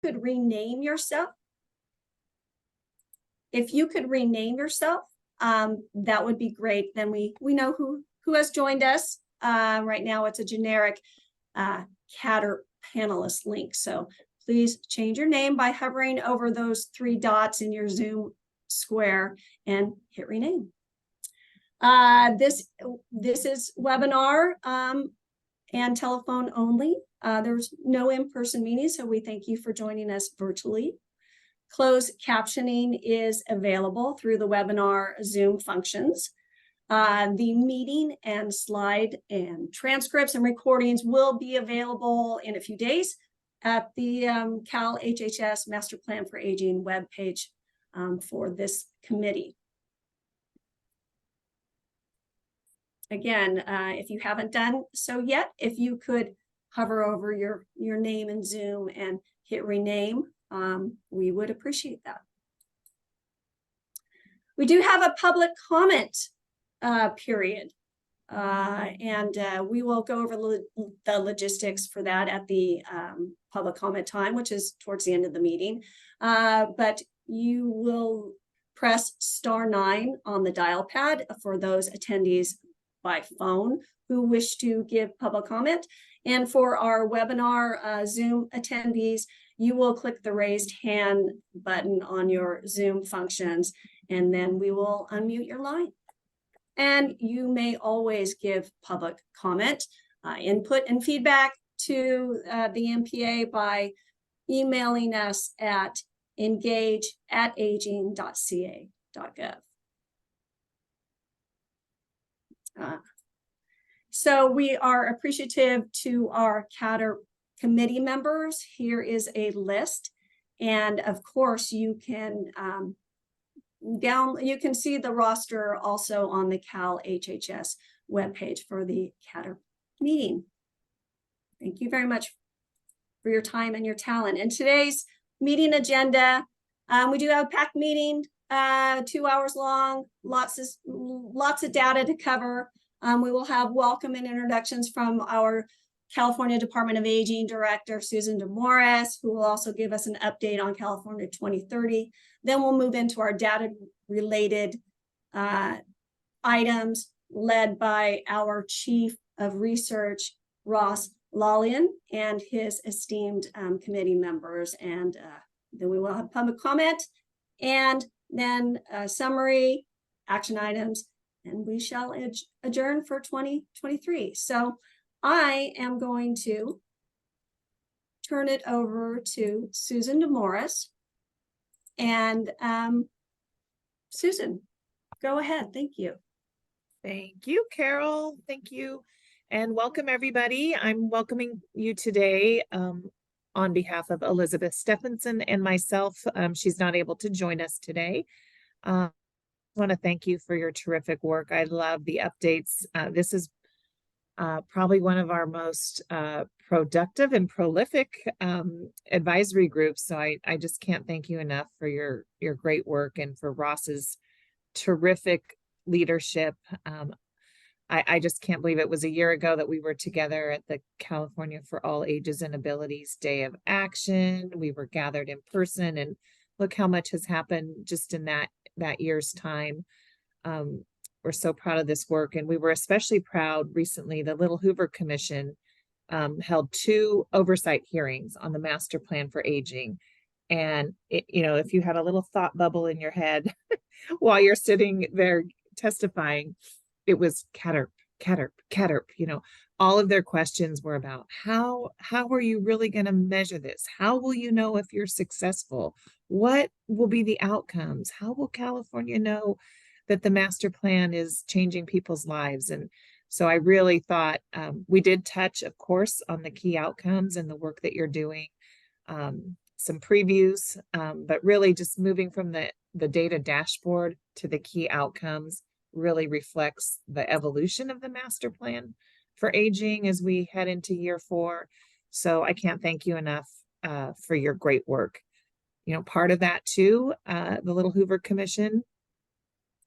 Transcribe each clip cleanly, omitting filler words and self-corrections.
could rename yourself. If you could rename yourself, that would be great. Then we know who has joined us. Right now it's a generic CADRP panelist link. So please change your name by hovering over those 3 dots in your Zoom square and hit rename. This is webinar and telephone only. There's no in-person meeting, so we thank you for joining us virtually. Closed captioning is available through the webinar Zoom functions. The meeting and slide and transcripts and recordings will be available in a few days at the CalHHS Master Plan for Aging webpage for this committee. Again, if you haven't done so yet, if you could hover over your name in Zoom and hit rename, we would appreciate that. We do have a public comment period, and we will go over the logistics for that at the public comment time, which is towards the end of the meeting. But you will press *9 on the dial pad for those attendees by phone who wish to give public comment. And for our webinar Zoom attendees, you will click the raised hand button on your Zoom functions, and then we will unmute your line. And you may always give public comment, input and feedback to the MPA by emailing us at engage@aging.ca.gov. So we are appreciative to our CADRP committee members. Here is a list, and of course you can you can see the roster also on the CalHHS webpage for the CADRP meeting. Thank you very much for your time and your talent. And today's meeting agenda, we do have a packed meeting, 2 hours long, lots of data to cover. We will have welcome and introductions from our California Department of Aging Director, Susan DeMorris, who will also give us an update on California 2030. Then we'll move into our data-related items led by our Chief of Research, Ross Lalian, and his esteemed committee members. And then we will have public comment, and then a summary, action items, and we shall adjourn for 2023. So I am going to turn it over to Susan DeMorris. And Susan, go ahead. Thank you. Thank you, Carol. Thank you. And welcome, everybody. I'm welcoming you today on behalf of Elizabeth Stephenson and myself. She's not able to join us today. I want to thank you for your terrific work. I love the updates. This is probably one of our most productive and prolific advisory groups. So I just can't thank you enough for your great work and for Ross's terrific leadership. I just can't believe it was a year ago that we were together at the California for All Ages and Abilities Day of Action. We were gathered in person, and look how much has happened just in that year's time. We're so proud of this work, and we were especially proud recently. The Little Hoover Commission held 2 oversight hearings on the Master Plan for Aging. And if you had a little thought bubble in your head while you're sitting there testifying, it was CADRP. All of their questions were about how are you really going to measure this? How will you know if you're successful? What will be the outcomes? How will California know that the master plan is changing people's lives? And so I really thought we did touch, of course, on the key outcomes and the work that you're doing, some previews, but really just moving from the data dashboard to the key outcomes really reflects the evolution of the master plan for aging as we head into year 4. So I can't thank you enough for your great work. Part of that too, the Little Hoover Commission,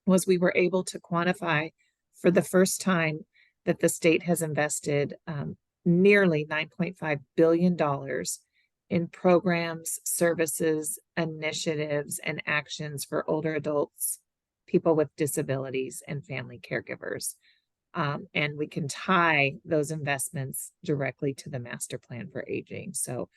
was we were able to quantify for the first time that the state has invested nearly $9.5 billion in programs, services, initiatives, and actions for older adults, people with disabilities, and family caregivers. And we can tie those investments directly to the master plan for aging. So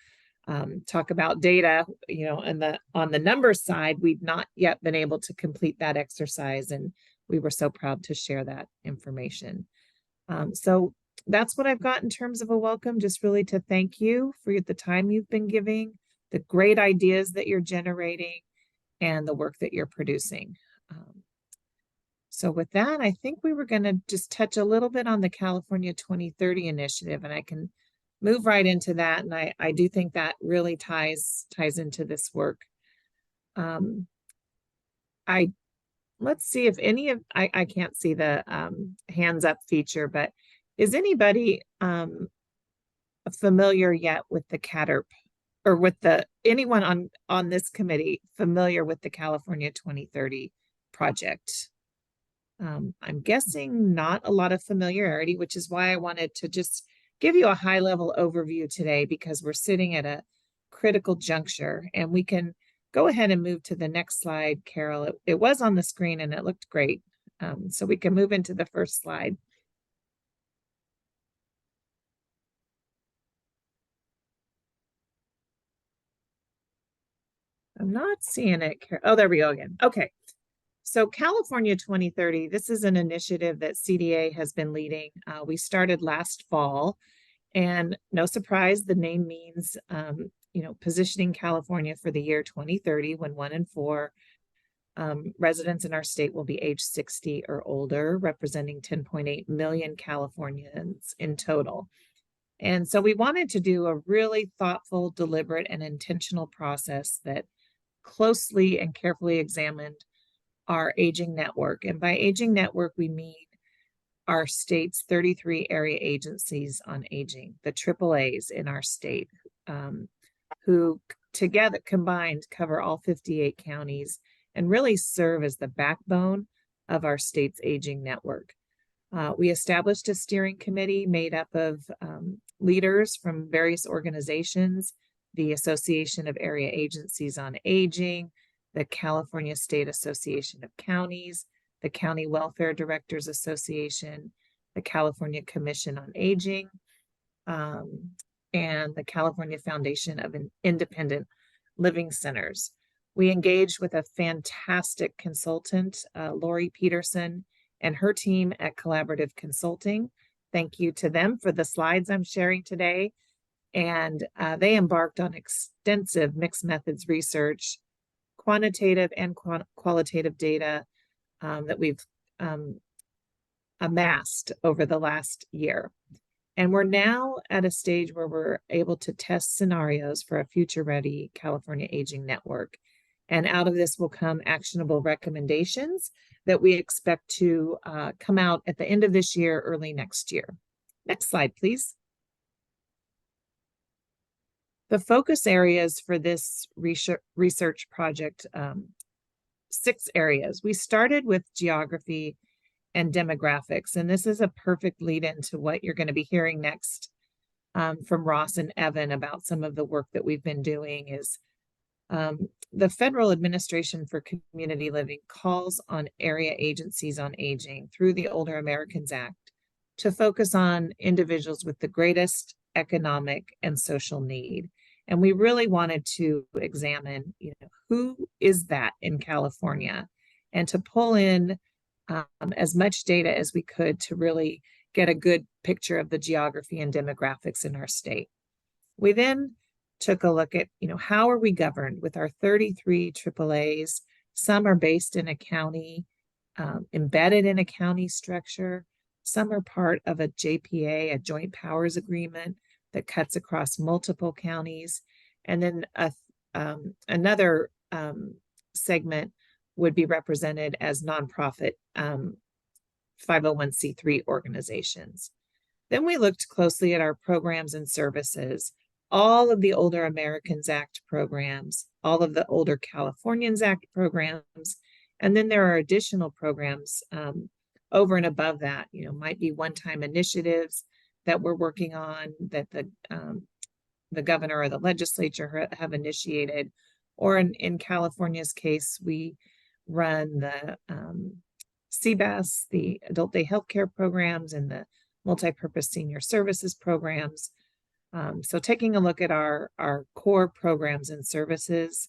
talk about data, and on the numbers side, we've not yet been able to complete that exercise, and we were so proud to share that information. So that's what I've got in terms of a welcome, just really to thank you for the time you've been giving, the great ideas that you're generating, and the work that you're producing. So with that, I think we were going to just touch a little bit on the California 2030 initiative, and I can move right into that. And I do think that really ties into this work. Let's see if any of, I can't see the hands up feature, but is anybody familiar yet with the CADRP, or with anyone on this committee familiar with the California 2030 project? I'm guessing not a lot of familiarity, which is why I wanted to just give you a high level overview today, because we're sitting at a critical juncture. And we can go ahead and move to the next slide, Carol. It was on the screen and it looked great. So we can move into the first slide. I'm not seeing it. Oh, there we go again. Okay. So California 2030, this is an initiative that CDII has been leading. We started last fall, and no surprise, the name means, positioning California for the year 2030, when 1 in 4 residents in our state will be age 60 or older, representing 10.8 million Californians in total. And so we wanted to do a really thoughtful, deliberate, and intentional process that closely and carefully examined our aging network. And by aging network, we mean our state's 33 area agencies on aging, the AAAs in our state, who together combined cover all 58 counties and really serve as the backbone of our state's aging network. We established a steering committee made up of leaders from various organizations, the Association of Area Agencies on Aging, the California State Association of Counties, the County Welfare Directors Association, the California Commission on Aging, and the California Foundation of Independent Living Centers. We engaged with a fantastic consultant, Lori Peterson, and her team at Collaborative Consulting. Thank you to them for the slides I'm sharing today. And they embarked on extensive mixed methods research, quantitative and qualitative data that we've amassed over the last year. And we're now at a stage where we're able to test scenarios for a future-ready California Aging Network. And out of this will come actionable recommendations that we expect to come out at the end of this year, early next year. Next slide, please. The focus areas for this research project, 6 areas. We started with geography and demographics, and this is a perfect lead into what you're going to be hearing next from Ross and Evan about some of the work that we've been doing. Is the Federal Administration for Community Living calls on area agencies on aging through the Older Americans Act to focus on individuals with the greatest economic and social need. And we really wanted to examine, who is that in California, and to pull in as much data as we could to really get a good picture of the geography and demographics in our state. We then took a look at, how are we governed with our 33 AAAs? Some are based in a county, embedded in a county structure. Some are part of a JPA, a joint powers agreement that cuts across multiple counties. And then another segment would be represented as nonprofit 501c3 organizations. Then we looked closely at our programs and services, all of the Older Americans Act programs, all of the Older Californians Act programs, and then there are additional programs over and above that, might be one-time initiatives that we're working on, that the the governor or the legislature have initiated, or in California's case, we run the CBAS, the adult day healthcare programs, and the multi-purpose senior services programs. So taking a look at our core programs and services,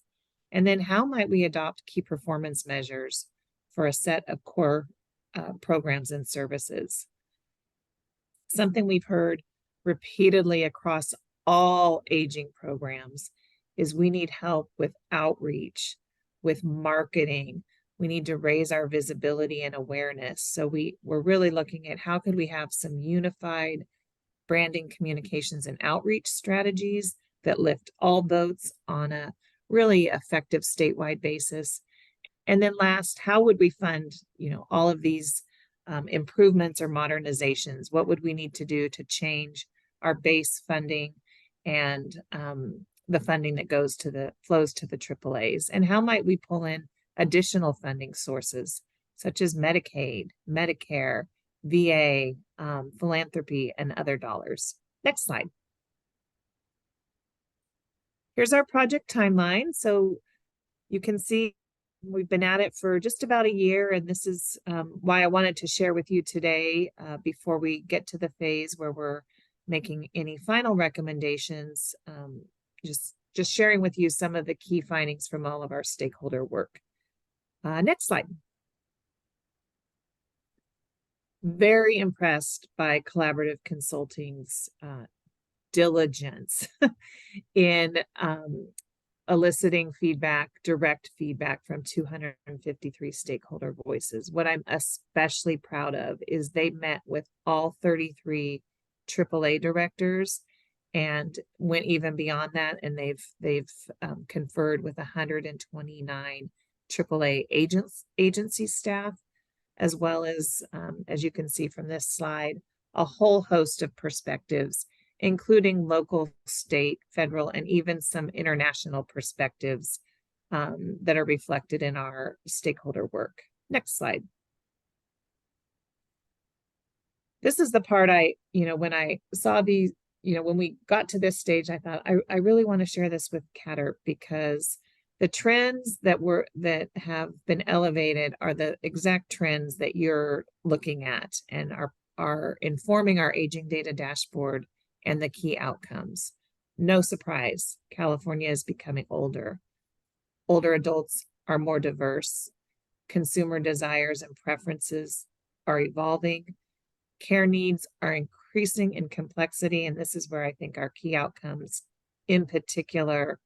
and then how might we adopt key performance measures for a set of core programs and services. Something we've heard repeatedly across all aging programs is we need help with outreach, with marketing. We need to raise our visibility and awareness. So we're really looking at how could we have some unified branding, communications, and outreach strategies that lift all boats on a really effective statewide basis. And then last, how would we fund, all of these improvements or modernizations? What would we need to do to change our base funding and the funding that flows to the AAAs? And how might we pull in additional funding sources such as Medicaid, Medicare, VA, philanthropy, and other dollars? Next slide. Here's our project timeline. So you can see we've been at it for just about a year, and this is why I wanted to share with you today before we get to the phase where we're making any final recommendations, just sharing with you some of the key findings from all of our stakeholder work. Next slide. Very impressed by Collaborative Consulting's diligence in eliciting feedback, direct feedback from 253 stakeholder voices. What I'm especially proud of is they met with all 33 AAA directors and went even beyond that, and they've conferred with 129 AAA agency staff, as well as you can see from this slide, a whole host of perspectives, including local, state, federal, and even some international perspectives that are reflected in our stakeholder work. Next slide. This is the part when I saw these, when we got to this stage, I thought, I really want to share this with CADRP, because the trends that have been elevated are the exact trends that you're looking at and are informing our aging data dashboard and the key outcomes. No surprise, California is becoming older. Older adults are more diverse. Consumer desires and preferences are evolving. Care needs are increasing in complexity, and this is where I think our key outcomes in particular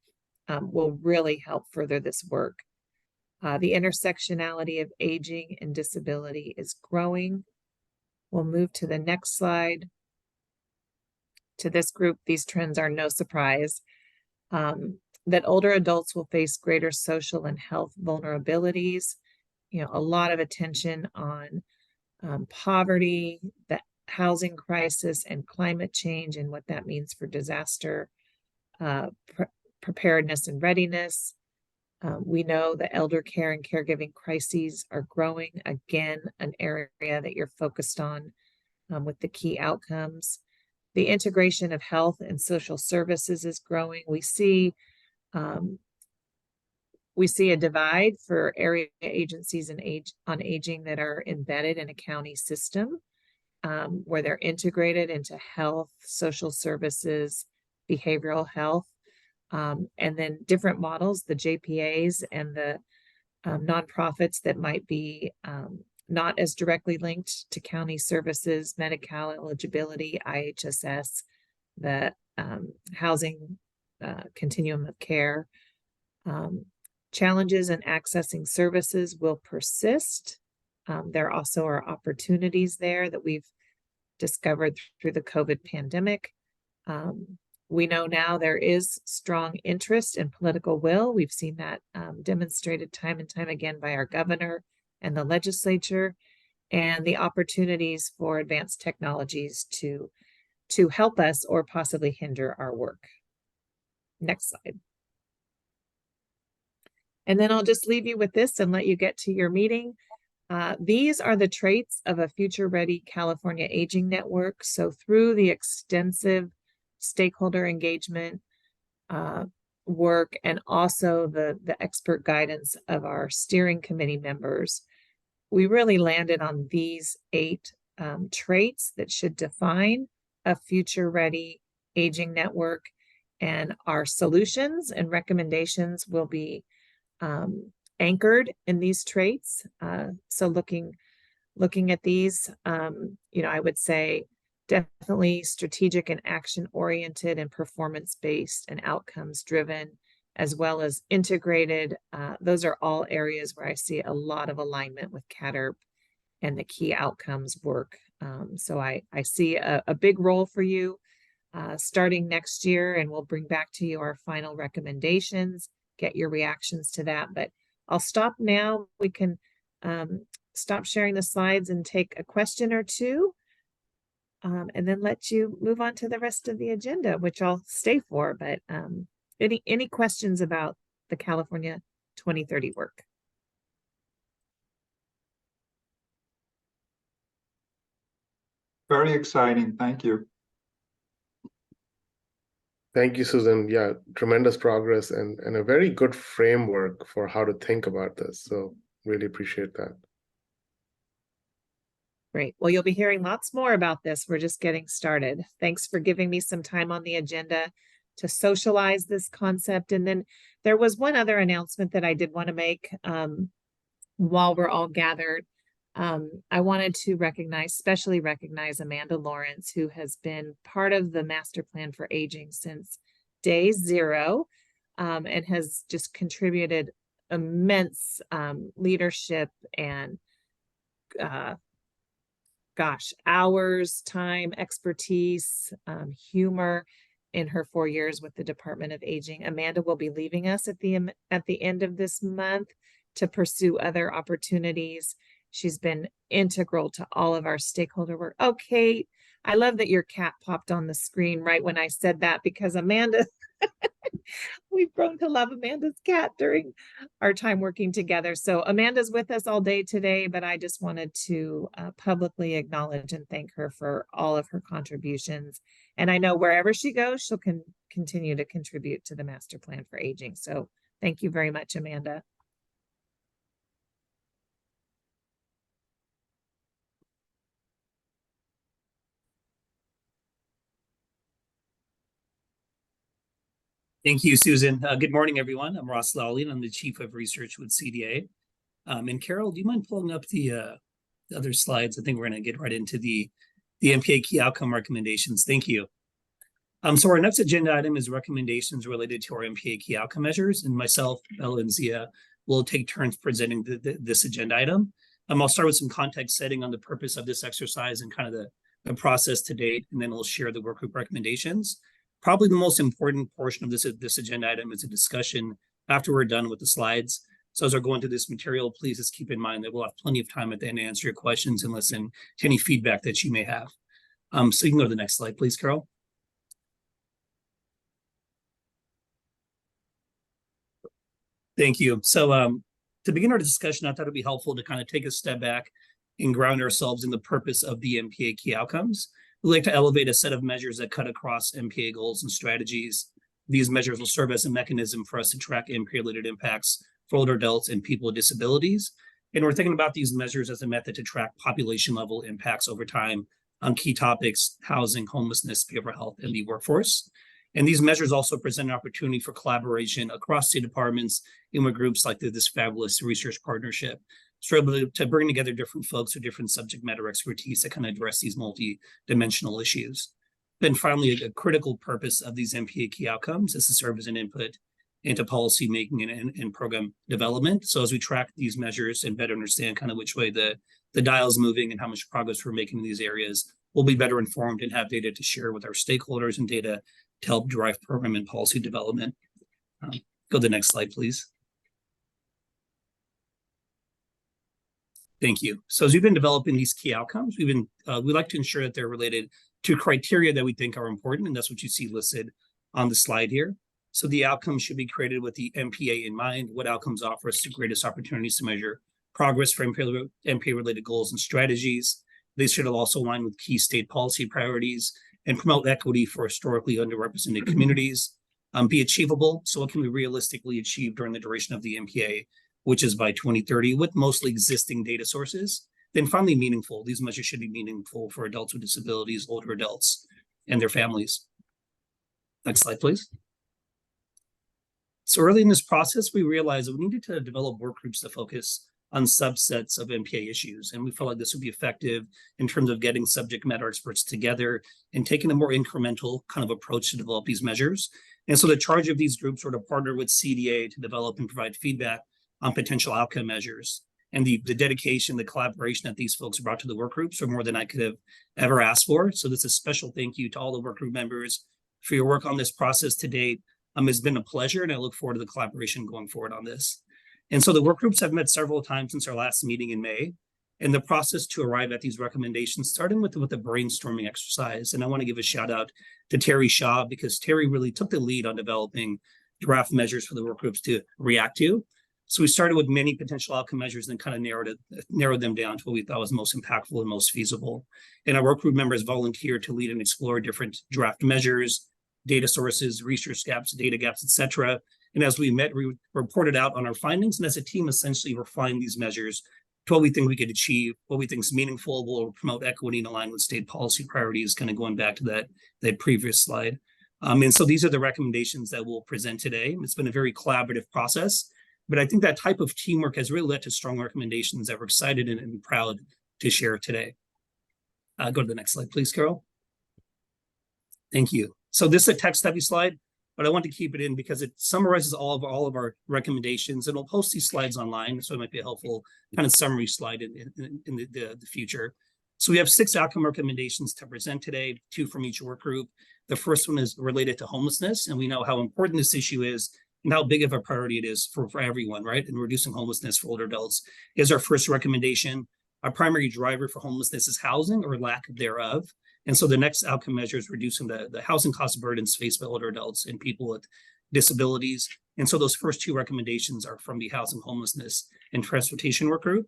will really help further this work. The intersectionality of aging and disability is growing. We'll move to the next slide. To this group, these trends are no surprise. That older adults will face greater social and health vulnerabilities. A lot of attention on poverty, the housing crisis, and climate change, and what that means for disaster preparedness and readiness. We know that elder care and caregiving crises are growing. Again, an area that you're focused on with the key outcomes. The integration of health and social services is growing. We see a divide for area agencies on aging that are embedded in a county system, where they're integrated into health, social services, behavioral health, and then different models, the JPAs and the nonprofits that might be not as directly linked to county services, Medi-Cal eligibility, IHSS, the housing continuum of care. Challenges in accessing services will persist. There also are opportunities there that we've discovered through the COVID pandemic. We know now there is strong interest and political will. We've seen that demonstrated time and time again by our governor and the legislature, and the opportunities for advanced technologies to help us or possibly hinder our work. Next slide. And then I'll just leave you with this and let you get to your meeting. These are the traits of a future-ready California Aging Network. So through the extensive stakeholder engagement work, and also the expert guidance of our steering committee members, we really landed on these 8 traits that should define a future-ready aging network, and our solutions and recommendations will be anchored in these traits. So looking at these, I would say definitely strategic and action-oriented and performance-based and outcomes-driven, as well as integrated. Those are all areas where I see a lot of alignment with CADRP and the key outcomes work. So I see a big role for you starting next year, and we'll bring back to you our final recommendations, get your reactions to that. But I'll stop now. We can stop sharing the slides and take a question or two, and then let you move on to the rest of the agenda, which I'll stay for. But any questions about the California 2030 work? Very exciting. Thank you. Thank you, Susan. Yeah, tremendous progress and a very good framework for how to think about this. So really appreciate that. Great. Well, you'll be hearing lots more about this. We're just getting started. Thanks for giving me some time on the agenda to socialize this concept. And then there was one other announcement that I did want to make while we're all gathered. I wanted to especially recognize Amanda Lawrence, who has been part of the Master Plan for Aging since day 0, and has just contributed immense leadership and hours, time, expertise, humor in her 4 years with the Department of Aging. Amanda will be leaving us at the end of this month to pursue other opportunities. She's been integral to all of our stakeholder work. Oh, Kate, I love that your cat popped on the screen right when I said that, because Amanda, we've grown to love Amanda's cat during our time working together. So Amanda's with us all day today, but I just wanted to publicly acknowledge and thank her for all of her contributions. And I know wherever she goes, she'll continue to contribute to the Master Plan for Aging. So thank you very much, Amanda. Thank you, Susan. Good morning, everyone. I'm Ross Lowley, and I'm the Chief of Research with CDII. And Carol, do you mind pulling up the other slides? I think we're going to get right into the MPA key outcome recommendations. Thank you. So our next agenda item is recommendations related to our MPA key outcome measures, and myself, Bella, and Zia will take turns presenting this agenda item. I'll start with some context setting on the purpose of this exercise and kind of the process to date, and then we'll share the workgroup recommendations. Probably the most important portion of this agenda item is a discussion after we're done with the slides. So as we're going through this material, please just keep in mind that we'll have plenty of time at the end to answer your questions and listen to any feedback that you may have. So you can go to the next slide, please, Carol. Thank you. So to begin our discussion, I thought it'd be helpful to kind of take a step back and ground ourselves in the purpose of the MPA key outcomes. We like to elevate a set of measures that cut across MPA goals and strategies. These measures will serve as a mechanism for us to track MPA-related impacts for older adults and people with disabilities. And we're thinking about these measures as a method to track population-level impacts over time on key topics: housing, homelessness, behavioral health, and the workforce. And these measures also present an opportunity for collaboration across state departments and with groups like this fabulous research partnership. So we're able to bring together different folks with different subject matter expertise that kind of address these multi-dimensional issues. Then finally, a critical purpose of these MPA key outcomes is to serve as an input into policy making and program development. So as we track these measures and better understand kind of which way the dial is moving and how much progress we're making in these areas, we'll be better informed and have data to share with our stakeholders and data to help drive program and policy development. Go to the next slide, please. Thank you. So as we've been developing these key outcomes, we like to ensure that they're related to criteria that we think are important, and that's what you see listed on the slide here. So the outcomes should be created with the MPA in mind. What outcomes offer us the greatest opportunities to measure progress for MPA-related goals and strategies? They should also align with key state policy priorities and promote equity for historically underrepresented communities. Be achievable. So what can we realistically achieve during the duration of the MPA, which is by 2030 with mostly existing data sources? Then finally, meaningful. These measures should be meaningful for adults with disabilities, older adults, and their families. Next slide, please. So early in this process, we realized that we needed to develop work groups to focus on subsets of MPA issues. And we felt like this would be effective in terms of getting subject matter experts together and taking a more incremental kind of approach to develop these measures. And so the charge of these groups were to partner with CDII to develop and provide feedback on potential outcome measures. And the dedication, the collaboration that these folks brought to the work groups are more than I could have ever asked for. So this is a special thank you to all the work group members for your work on this process to date. It's been a pleasure, and I look forward to the collaboration going forward on this. And so the work groups have met several times since our last meeting in May. And the process to arrive at these recommendations, starting with the brainstorming exercise. And I want to give a shout out to Terry Shaw, because Terry really took the lead on developing draft measures for the work groups to react to. So we started with many potential outcome measures and kind of narrowed them down to what we thought was most impactful and most feasible. And our work group members volunteered to lead and explore different draft measures, data sources, research gaps, data gaps, etc. And as we met, we reported out on our findings, and as a team essentially refined these measures to what we think we could achieve, what we think is meaningful, will promote equity and align with state policy priorities, kind of going back to that previous slide. And so these are the recommendations that we'll present today. It's been a very collaborative process, but I think that type of teamwork has really led to strong recommendations that we're excited and proud to share today. Go to the next slide, please, Carol. Thank you. So this is a text-heavy slide, but I want to keep it in because it summarizes all of our recommendations, and we'll post these slides online, so it might be a helpful kind of summary slide in the future. So we have 6 outcome recommendations to present today, 2 from each work group. The first one is related to homelessness, and we know how important this issue is and how big of a priority it is for everyone, right? And reducing homelessness for older adults is our first recommendation. Our primary driver for homelessness is housing or lack thereof. And so the next outcome measure is reducing the housing cost burdens faced by older adults and people with disabilities. And so those first 2 recommendations are from the housing, homelessness, and transportation work group.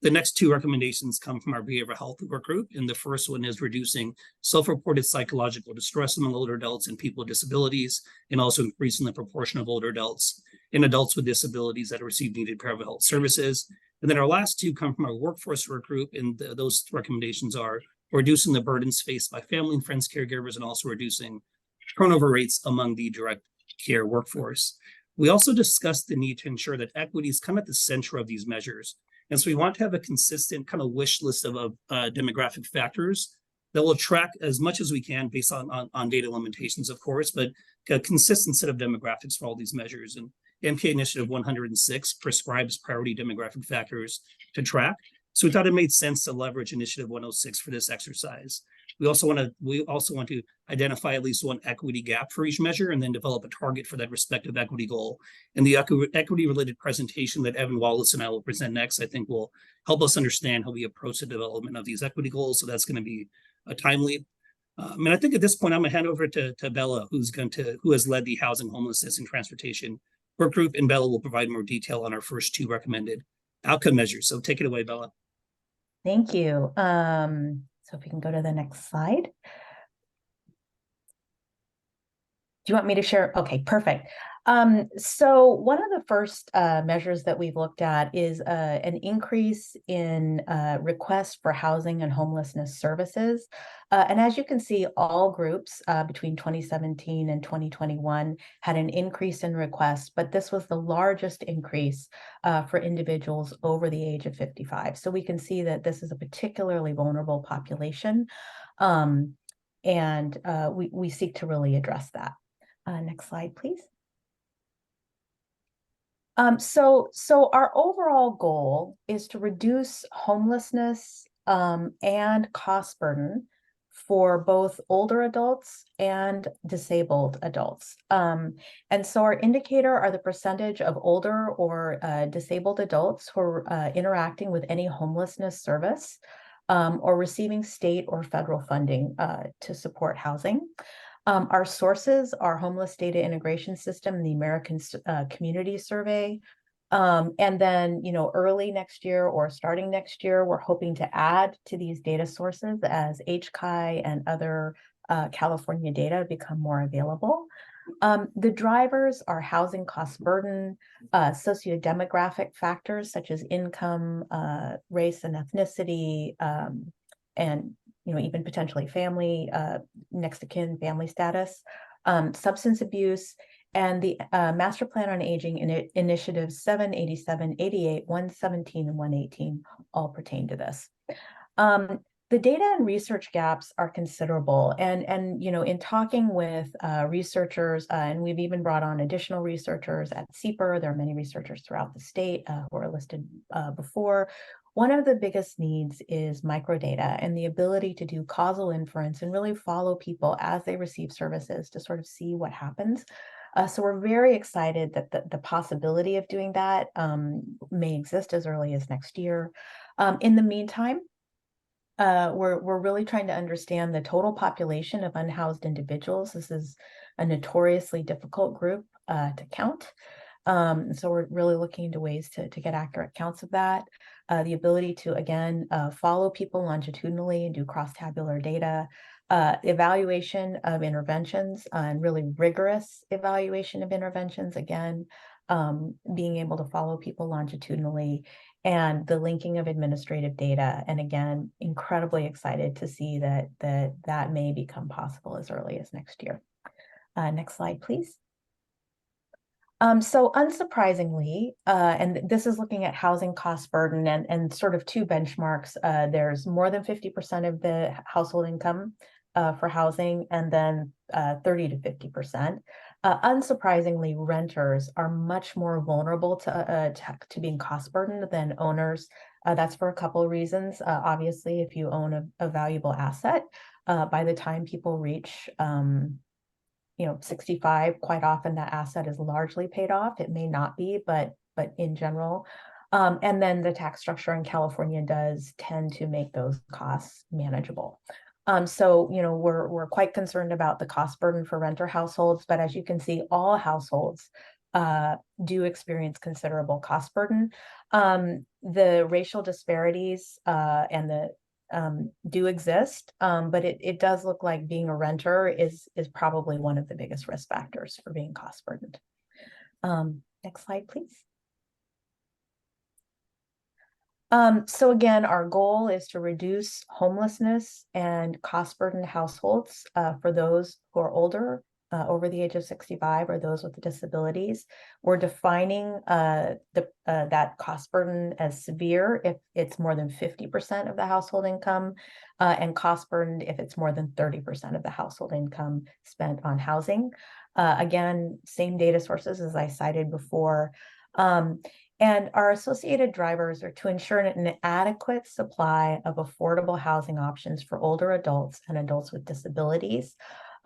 The next 2 recommendations come from our behavioral health work group. And the first one is reducing self-reported psychological distress among older adults and people with disabilities, and also increasing the proportion of older adults and adults with disabilities that receive needed behavioral health services. And then our last 2 come from our workforce work group. And those recommendations are reducing the burdens faced by family and friends caregivers, and also reducing turnover rates among the direct care workforce. We also discussed the need to ensure that equity is kind of at the center of these measures. And so we want to have a consistent kind of wish list of demographic factors that will track as much as we can based on data limitations, of course, but a consistent set of demographics for all these measures. And MPA Initiative 106 prescribes priority demographic factors to track. So we thought it made sense to leverage Initiative 106 for this exercise. We also want to identify at least one equity gap for each measure, and then develop a target for that respective equity goal. And the equity-related presentation that Evan Wallace and I will present next, I think, will help us understand how we approach the development of these equity goals. So that's going to be timely. And I think at this point, I'm going to hand over to Bella, who has led the housing, homelessness, and transportation work group. And Bella will provide more detail on our first 2 recommended outcome measures. So take it away, Bella. Thank you. So if we can go to the next slide. Do you want me to share? Okay, perfect. So one of the first measures that we've looked at is an increase in requests for housing and homelessness services. And as you can see, all groups between 2017 and 2021 had an increase in requests, but this was the largest increase for individuals over the age of 55. So we can see that this is a particularly vulnerable population, and we seek to really address that. Next slide, please. So our overall goal is to reduce homelessness and cost burden for both older adults and disabled adults. And so our indicator are the percentage of older or disabled adults who are interacting with any homelessness service or receiving state or federal funding to support housing. Our sources are Homeless Data Integration System and the American Community Survey. And then, early next year or starting next year, we're hoping to add to these data sources as HCI and other California data become more available. The drivers are housing cost burden, sociodemographic factors such as income, race and ethnicity, and even potentially family, next of kin family status, substance abuse, and the Master Plan on Aging Initiatives 7, 87, 88, 117, and 118 all pertain to this. The data and research gaps are considerable, and in talking with researchers, and we've even brought on additional researchers at CPR. There are many researchers throughout the state who are listed before. One of the biggest needs is microdata and the ability to do causal inference and really follow people as they receive services to sort of see what happens. So we're very excited that the possibility of doing that may exist as early as next year. In the meantime, we're really trying to understand the total population of unhoused individuals. This is a notoriously difficult group to count. So we're really looking into ways to get accurate counts of that. The ability to, again, follow people longitudinally and do cross-tabular data, evaluation of interventions, and really rigorous evaluation of interventions, again, being able to follow people longitudinally, and the linking of administrative data. And again, incredibly excited to see that may become possible as early as next year. Next slide, please. So unsurprisingly, and this is looking at housing cost burden and sort of two benchmarks. There's more than 50% of the household income for housing, and then 30 to 50%. Unsurprisingly, renters are much more vulnerable to being cost burdened than owners. That's for a couple of reasons. Obviously, if you own a valuable asset, by the time people reach 65, quite often that asset is largely paid off. It may not be, but in general. And then the tax structure in California does tend to make those costs manageable. So, we're quite concerned about the cost burden for renter households, but as you can see, all households do experience considerable cost burden. The racial disparities and the do exist, but it does look like being a renter is probably one of the biggest risk factors for being cost burdened. Next slide, please. So again, our goal is to reduce homelessness and cost burdened households for those who are older, over the age of 65, or those with disabilities. We're defining that cost burden as severe if it's more than 50% of the household income, and cost burdened if it's more than 30% of the household income spent on housing. Again, same data sources as I cited before. And our associated drivers are to ensure an adequate supply of affordable housing options for older adults and adults with disabilities.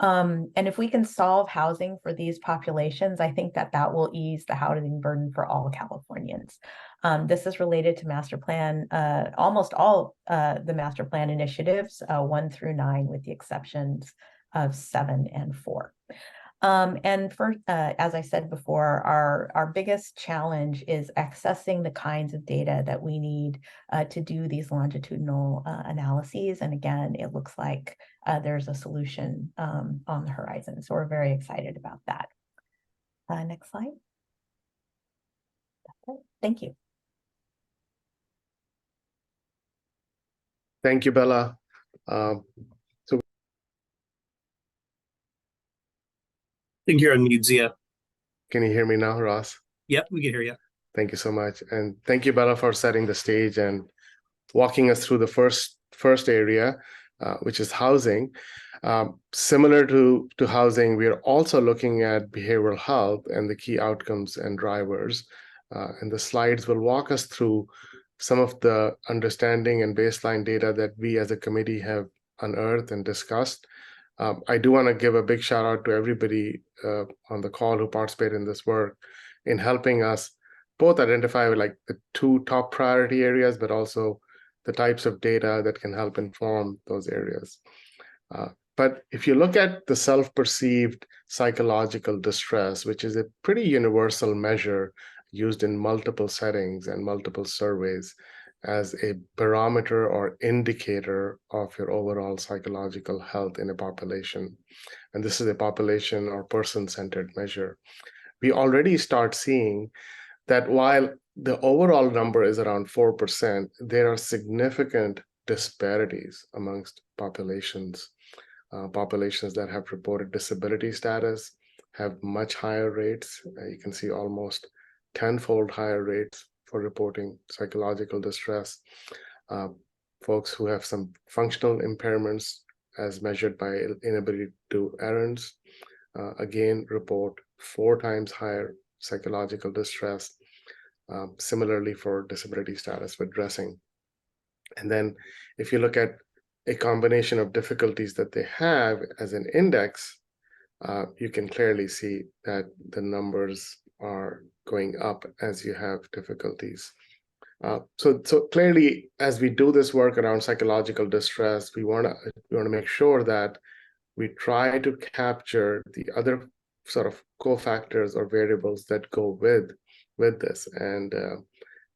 And if we can solve housing for these populations, I think that will ease the housing burden for all Californians. This is related to Master Plan, almost all the Master Plan initiatives, 1 through 9, with the exceptions of 7 and 4. And for, as I said before, our biggest challenge is accessing the kinds of data that we need to do these longitudinal analyses. And again, it looks like there's a solution on the horizon. So we're very excited about that. Next slide. That's it. Thank you. Thank you, Bella. I think you're on mute, Zia. Can you hear me now, Ross? Yep, we can hear you. Thank you so much. And thank you, Bella, for setting the stage and walking us through the first area, which is housing. Similar to housing, we are also looking at behavioral health and the key outcomes and drivers. And the slides will walk us through some of the understanding and baseline data that we as a committee have unearthed and discussed. I do want to give a big shout out to everybody on the call who participated in this work in helping us both identify like the 2 top priority areas, but also the types of data that can help inform those areas. But if you look at the self-perceived psychological distress, which is a pretty universal measure used in multiple settings and multiple surveys, as a barometer or indicator of your overall psychological health in a population. And this is a population or person-centered measure. We already start seeing that while the overall number is around 4%, there are significant disparities amongst populations. Populations that have reported disability status have much higher rates. You can see almost 10-fold higher rates for reporting psychological distress. Folks who have some functional impairments as measured by inability to do errands, again, report 4 times higher psychological distress. Similarly for disability status with dressing. And then if you look at a combination of difficulties that they have as an index, you can clearly see that the numbers are going up as you have difficulties. So clearly, as we do this work around psychological distress, we want to make sure that we try to capture the other sort of cofactors or variables that go with this and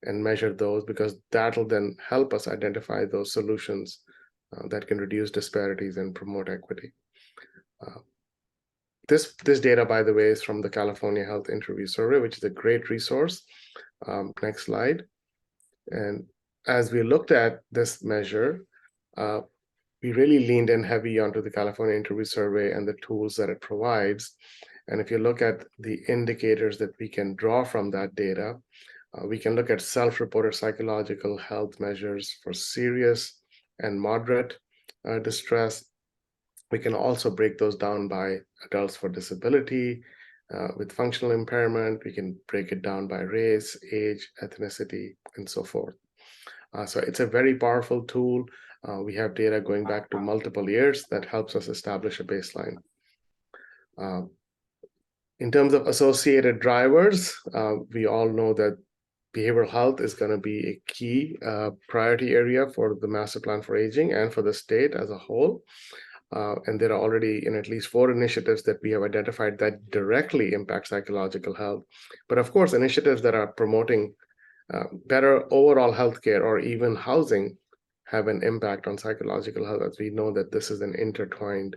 measure those, because that'll then help us identify those solutions that can reduce disparities and promote equity. This data, by the way, is from the California Health Interview Survey, which is a great resource. Next slide. And as we looked at this measure, we really leaned in heavy onto the California Interview Survey and the tools that it provides. And if you look at the indicators that we can draw from that data, we can look at self-reported psychological health measures for serious and moderate distress. We can also break those down by adults for disability, with functional impairment. We can break it down by race, age, ethnicity, and so forth. So it's a very powerful tool. We have data going back to multiple years that helps us establish a baseline. In terms of associated drivers, we all know that behavioral health is going to be a key priority area for the Master Plan for Aging and for the state as a whole. And there are already at least 4 initiatives that we have identified that directly impact psychological health. But of course, initiatives that are promoting better overall healthcare or even housing have an impact on psychological health, as we know that this is an intertwined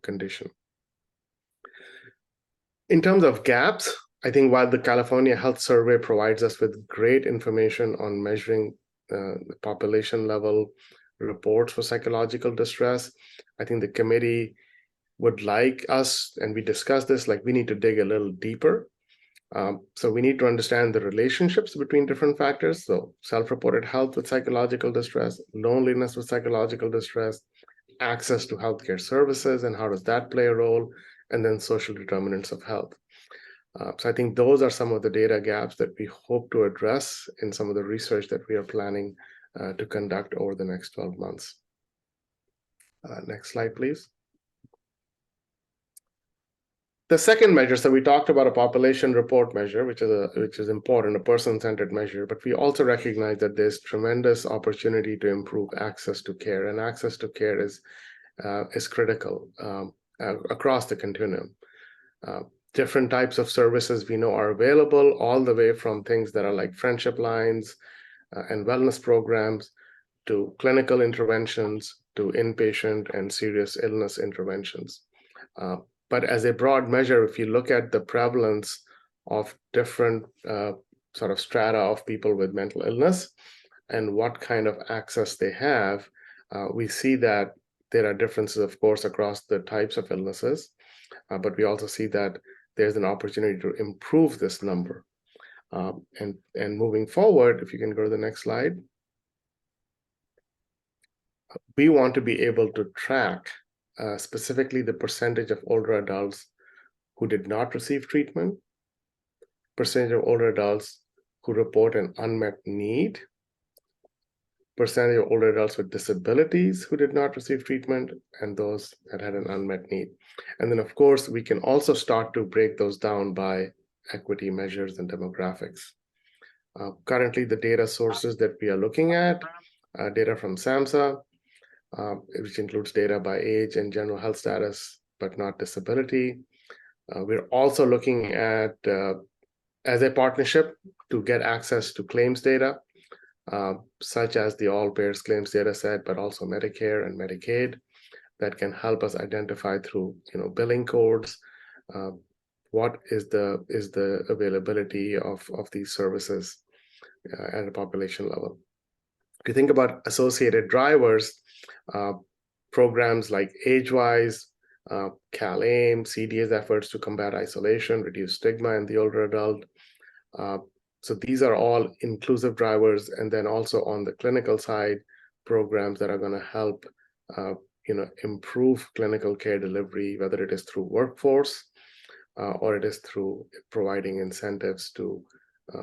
condition. In terms of gaps, I think while the California Health Survey provides us with great information on measuring the population level reports for psychological distress, I think the committee would like us, and we discussed this, like we need to dig a little deeper. So we need to understand the relationships between different factors. So self-reported health with psychological distress, loneliness with psychological distress, access to healthcare services, and how does that play a role, and then social determinants of health. So I think those are some of the data gaps that we hope to address in some of the research that we are planning to conduct over the next 12 months. Next slide, please. The second measure, so we talked about a population report measure, which is important, a person-centered measure, but we also recognize that there's tremendous opportunity to improve access to care, and access to care is critical across the continuum. Different types of services we know are available, all the way from things that are like friendship lines and wellness programs, to clinical interventions, to inpatient and serious illness interventions. But as a broad measure, if you look at the prevalence of different sort of strata of people with mental illness and what kind of access they have, we see that there are differences, of course, across the types of illnesses, but we also see that there's an opportunity to improve this number. And moving forward, if you can go to the next slide, we want to be able to track specifically the percentage of older adults who did not receive treatment, percentage of older adults who report an unmet need, percentage of older adults with disabilities who did not receive treatment, and those that had an unmet need. And then, of course, we can also start to break those down by equity measures and demographics. Currently, the data sources that we are looking at, data from SAMHSA, which includes data by age and general health status, but not disability. We're also looking at, as a partnership, to get access to claims data such as the all payers claims data set, but also Medicare and Medicaid, that can help us identify through billing codes what is the availability of these services at a population level. If you think about associated drivers, programs like AgeWise, CalAIM, CDA's efforts to combat isolation, reduce stigma in the older adult. So these are all inclusive drivers, and then also on the clinical side, programs that are going to help improve clinical care delivery, whether it is through workforce or it is through providing incentives to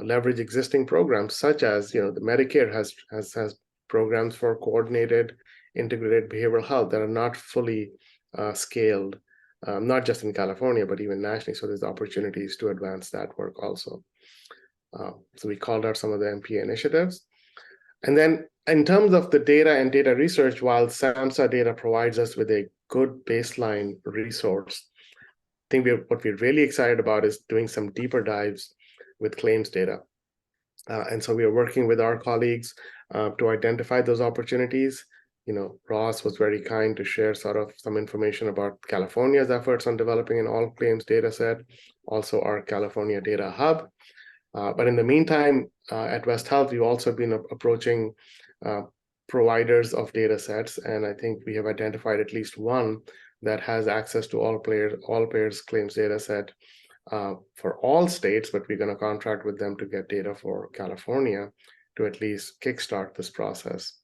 leverage existing programs, such as the Medicare has programs for coordinated integrated behavioral health that are not fully scaled, not just in California, but even nationally. So there's opportunities to advance that work also. So we called out some of the MPA initiatives. And then in terms of the data and data research, while SAMHSA data provides us with a good baseline resource, I think what we're really excited about is doing some deeper dives with claims data. And so we are working with our colleagues to identify those opportunities. Ross was very kind to share sort of some information about California's efforts on developing an all claims data set, also our California Data Hub. But in the meantime, at West Health, we've also been approaching providers of data sets, and I think we have identified at least one that has access to all payers claims data set for all states, but we're going to contract with them to get data for California to at least kickstart this process.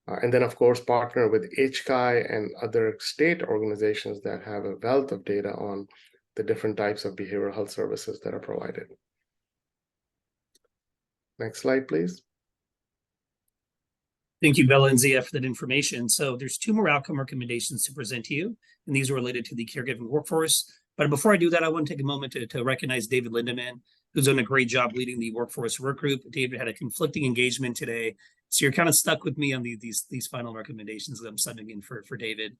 And then, of course, partner with HCI and other state organizations that have a wealth of data on the different types of behavioral health services that are provided. Next slide, please. Thank you, Bella and Zia, for that information. So there's 2 more outcome recommendations to present to you, and these are related to the caregiving workforce. But before I do that, I want to take a moment to recognize David Lindeman, who's done a great job leading the workforce work group. David had a conflicting engagement today, so you're kind of stuck with me on these final recommendations that I'm sending in for David.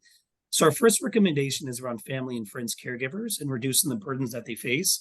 So our first recommendation is around family and friends caregivers and reducing the burdens that they face.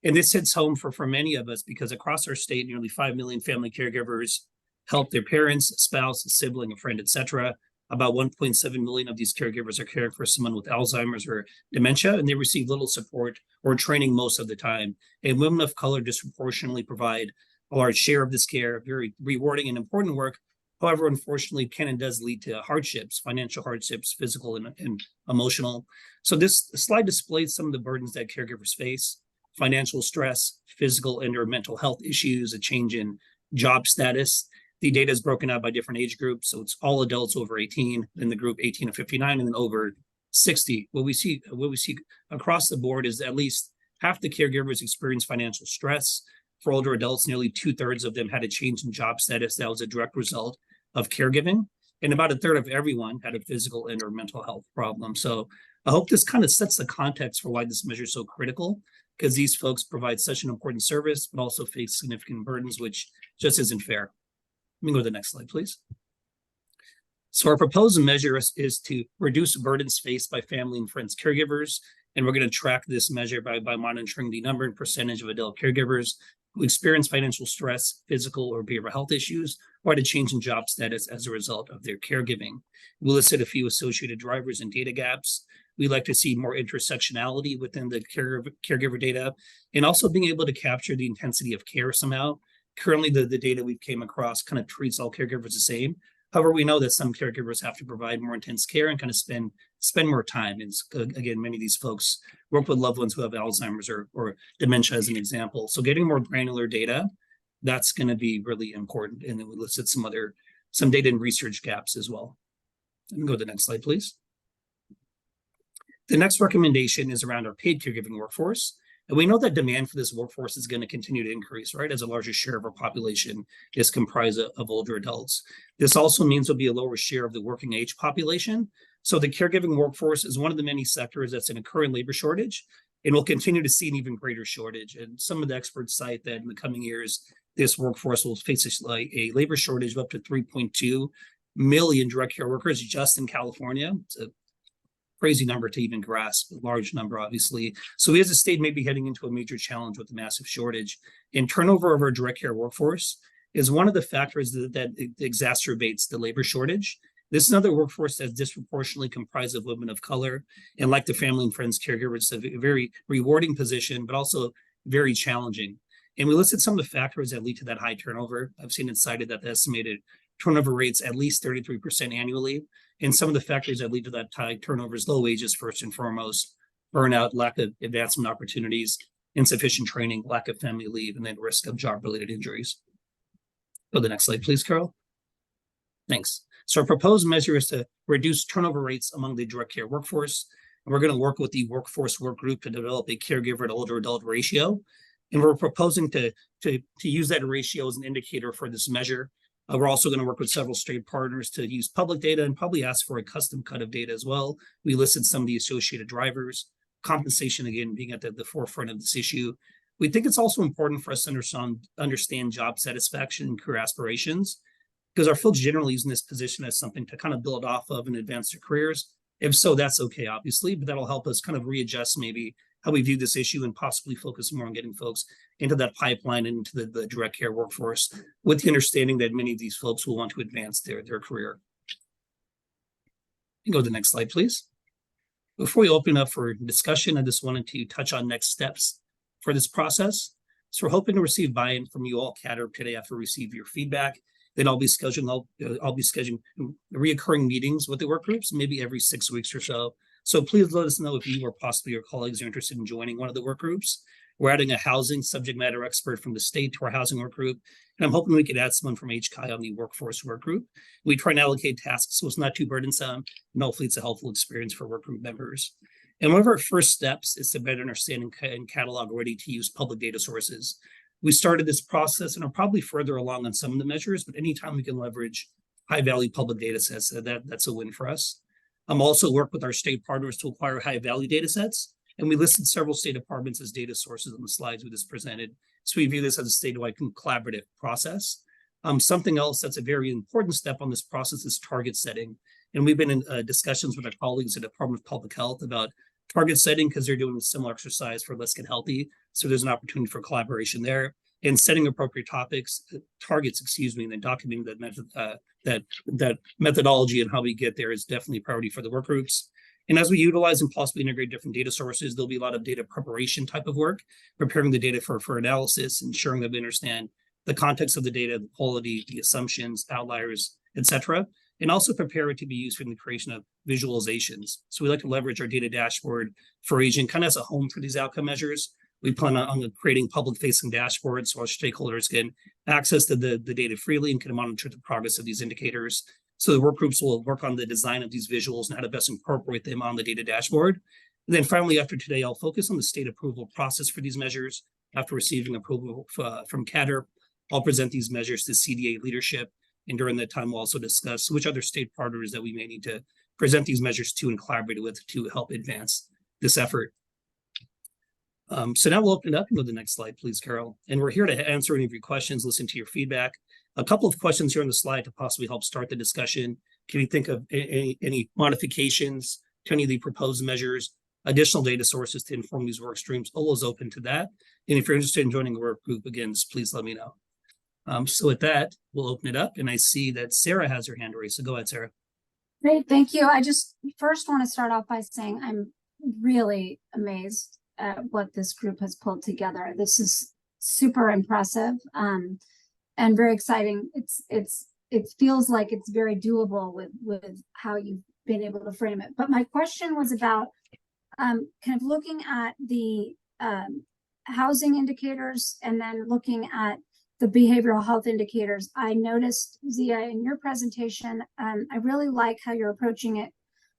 And this hits home for many of us because across our state, nearly 5 million family caregivers help their parents, spouse, sibling, a friend, etc. About 1.7 million of these caregivers are caring for someone with Alzheimer's or dementia, and they receive little support or training most of the time. And women of color disproportionately provide a large share of this care, very rewarding and important work. However, unfortunately, can and does lead to hardships, financial hardships, physical and emotional. So this slide displays some of the burdens that caregivers face: financial stress, physical and or mental health issues, a change in job status. The data is broken out by different age groups. So it's all adults over 18, then the group 18 to 59, and then over 60. What we see across the board is at least half the caregivers experience financial stress. For older adults, nearly 2/3 of them had a change in job status that was a direct result of caregiving. And about 1/3 of everyone had a physical and or mental health problem. So I hope this kind of sets the context for why this measure is so critical, because these folks provide such an important service, but also face significant burdens, which just isn't fair. Let me go to the next slide, please. So our proposed measure is to reduce burdens faced by family and friends caregivers. And we're going to track this measure by monitoring the number and percentage of adult caregivers who experience financial stress, physical or behavioral health issues, or had a change in job status as a result of their caregiving. We'll listed a few associated drivers and data gaps. We'd like to see more intersectionality within the caregiver data, and also being able to capture the intensity of care somehow. Currently, the data we've came across kind of treats all caregivers the same. However, we know that some caregivers have to provide more intense care and kind of spend more time. And again, many of these folks work with loved ones who have Alzheimer's or dementia as an example. So getting more granular data, that's going to be really important. And then we listed some data and research gaps as well. Let me go to the next slide, please. The next recommendation is around our paid caregiving workforce. And we know that demand for this workforce is going to continue to increase, right, as a larger share of our population is comprised of older adults. This also means there'll be a lower share of the working age population. So the caregiving workforce is one of the many sectors that's in a current labor shortage, and we'll continue to see an even greater shortage. And some of the experts cite that in the coming years, this workforce will face a labor shortage of up to 3.2 million direct care workers just in California. It's a crazy number to even grasp, a large number, obviously. So we as a state may be heading into a major challenge with the massive shortage. And turnover of our direct care workforce is one of the factors that exacerbates the labor shortage. This is another workforce that's disproportionately comprised of women of color, and like the family and friends caregivers, a very rewarding position, but also very challenging. And we listed some of the factors that lead to that high turnover. I've seen it cited that the estimated turnover rates at least 33% annually. And some of the factors that lead to that high turnover is low wages, first and foremost, burnout, lack of advancement opportunities, insufficient training, lack of family leave, and then risk of job-related injuries. Go to the next slide, please, Carol. Thanks. So our proposed measure is to reduce turnover rates among the direct care workforce. And we're going to work with the workforce work group to develop a caregiver to older adult ratio. And we're proposing to use that ratio as an indicator for this measure. We're also going to work with several state partners to use public data and probably ask for a custom cut of data as well. We listed some of the associated drivers, compensation, again, being at the forefront of this issue. We think it's also important for us to understand job satisfaction and career aspirations, because our folks generally using this position as something to kind of build off of and advance their careers. If so, that's okay, obviously, but that'll help us kind of readjust maybe how we view this issue and possibly focus more on getting folks into that pipeline and into the direct care workforce, with the understanding that many of these folks will want to advance their career. You can go to the next slide, please. Before we open up for discussion, I just wanted to touch on next steps for this process. So we're hoping to receive buy-in from you all, CADRP, today after we receive your feedback. Then I'll be scheduling reoccurring meetings with the work groups, maybe every 6 weeks or so. So please let us know if you or possibly your colleagues are interested in joining one of the work groups. We're adding a housing subject matter expert from the state to our housing work group. And I'm hoping we could add someone from HCI on the workforce work group. We try and allocate tasks so it's not too burdensome, and hopefully it's a helpful experience for work group members. And one of our first steps is to better understand and catalog ready-to-use public data sources. We started this process and are probably further along on some of the measures, but anytime we can leverage high-value public data sets, that's a win for us. Also work with our state partners to acquire high-value data sets, and we listed several state departments as data sources on the slides we just presented. So we view this as a statewide collaborative process. Something else that's a very important step on this process is target setting. And we've been in discussions with our colleagues at the Department of Public Health about target setting, because they're doing a similar exercise for Let's Get Healthy. So there's an opportunity for collaboration there, and setting appropriate targets, and then documenting that methodology and how we get there is definitely a priority for the work groups. And as we utilize and possibly integrate different data sources, there'll be a lot of data preparation type of work, preparing the data for analysis, ensuring that we understand the context of the data, the quality, the assumptions, outliers, etc., and also prepare it to be used for the creation of visualizations. So we like to leverage our data dashboard for aging kind of as a home for these outcome measures. We plan on creating public-facing dashboards so our stakeholders can access the data freely and can monitor the progress of these indicators. So the work groups will work on the design of these visuals and how to best incorporate them on the data dashboard. And then finally, after today, I'll focus on the state approval process for these measures. After receiving approval from CADRP, I'll present these measures to CDII leadership. And during that time, we'll also discuss which other state partners that we may need to present these measures to and collaborate with to help advance this effort. So now we'll open it up and go to the next slide, please, Carol. And we're here to answer any of your questions, listen to your feedback. A couple of questions here on the slide to possibly help start the discussion. Can you think of any modifications to any of the proposed measures, additional data sources to inform these work streams? Always open to that. And if you're interested in joining a work group, again, just please let me know. So with that, we'll open it up. And I see that Sarah has her hand raised. So go ahead, Sarah. Great, thank you. I just first want to start off by saying I'm really amazed at what this group has pulled together. This is super impressive and very exciting. It feels like it's very doable with how you've been able to frame it. But my question was about kind of looking at the housing indicators and then looking at the behavioral health indicators. I noticed, Zia, in your presentation, I really like how you're approaching it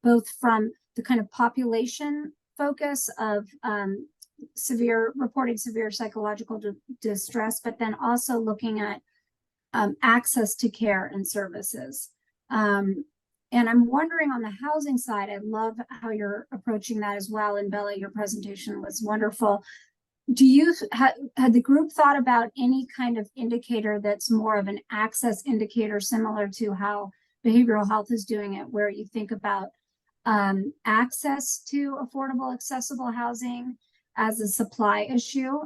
both from the kind of population focus of reporting severe psychological distress, but then also looking at access to care and services. And I'm wondering on the housing side, I love how you're approaching that as well. And Bella, your presentation was wonderful. Do you had the group thought about any kind of indicator that's more of an access indicator, similar to how behavioral health is doing it, where you think about access to affordable, accessible housing as a supply issue?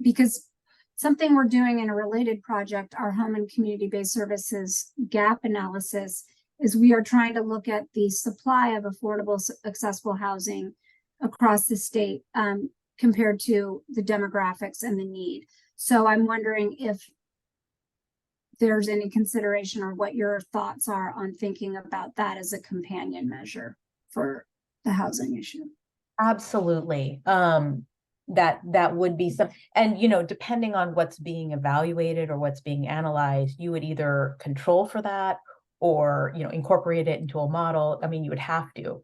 Because something we're doing in a related project, our home and community-based services gap analysis, is we are trying to look at the supply of affordable, accessible housing across the state compared to the demographics and the need. So I'm wondering if there's any consideration or what your thoughts are on thinking about that as a companion measure for the housing issue. Absolutely. That would be some, and depending on what's being evaluated or what's being analyzed, you would either control for that or incorporate it into a model. I mean, you would have to,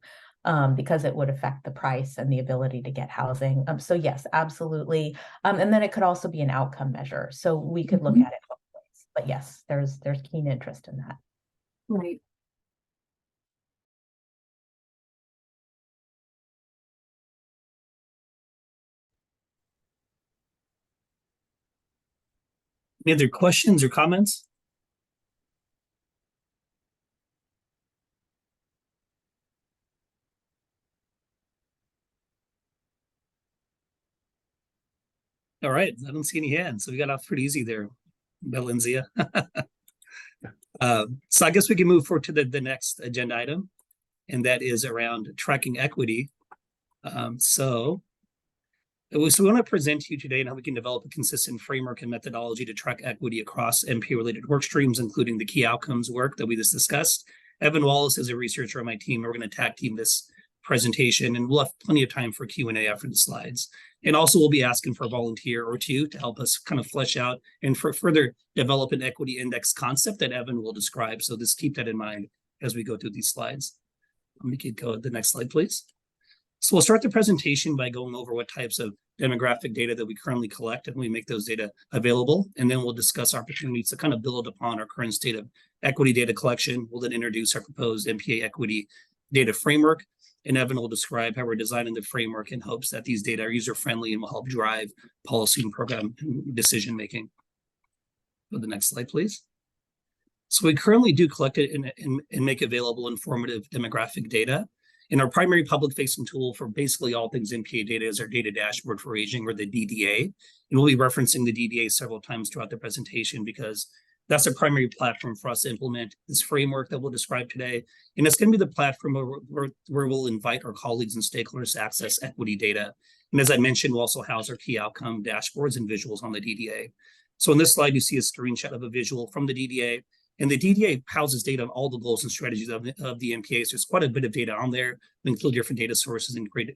because it would affect the price and the ability to get housing. So yes, absolutely. And then it could also be an outcome measure. So we could look at it both ways. But yes, there's keen interest in that. Right. Any other questions or comments? All right, I don't see any hands, so we got off pretty easy there, Belenzia. So I guess we can move forward to the next agenda item, and that is around tracking equity. So we want to present to you today on how we can develop a consistent framework and methodology to track equity across MPA-related work streams, including the key outcomes work that we just discussed. Evan Wallace is a researcher on my team. We're going to tag team this presentation, and we'll have plenty of time for Q&A after the slides. And also we'll be asking for a volunteer or two to help us kind of flesh out and further develop an equity index concept that Evan will describe. So just keep that in mind as we go through these slides. Let me go to the next slide, please. So we'll start the presentation by going over what types of demographic data that we currently collect and we make those data available. And then we'll discuss opportunities to kind of build upon our current state of equity data collection. We'll then introduce our proposed MPA equity data framework. And Evan will describe how we're designing the framework in hopes that these data are user-friendly and will help drive policy and program decision-making. Go to the next slide, please. So we currently do collect it and make available informative demographic data. And our primary public-facing tool for basically all things MPA data is our data dashboard for aging, or the DDA. And we'll be referencing the DDA several times throughout the presentation because that's a primary platform for us to implement this framework that we'll describe today. And it's going to be the platform where we'll invite our colleagues and stakeholders to access equity data. And as I mentioned, we'll also house our key outcome dashboards and visuals on the DDA. So in this slide, you see a screenshot of a visual from the DDA. And the DDA houses data on all the goals and strategies of the MPA. So there's quite a bit of data on there. We include different data sources and create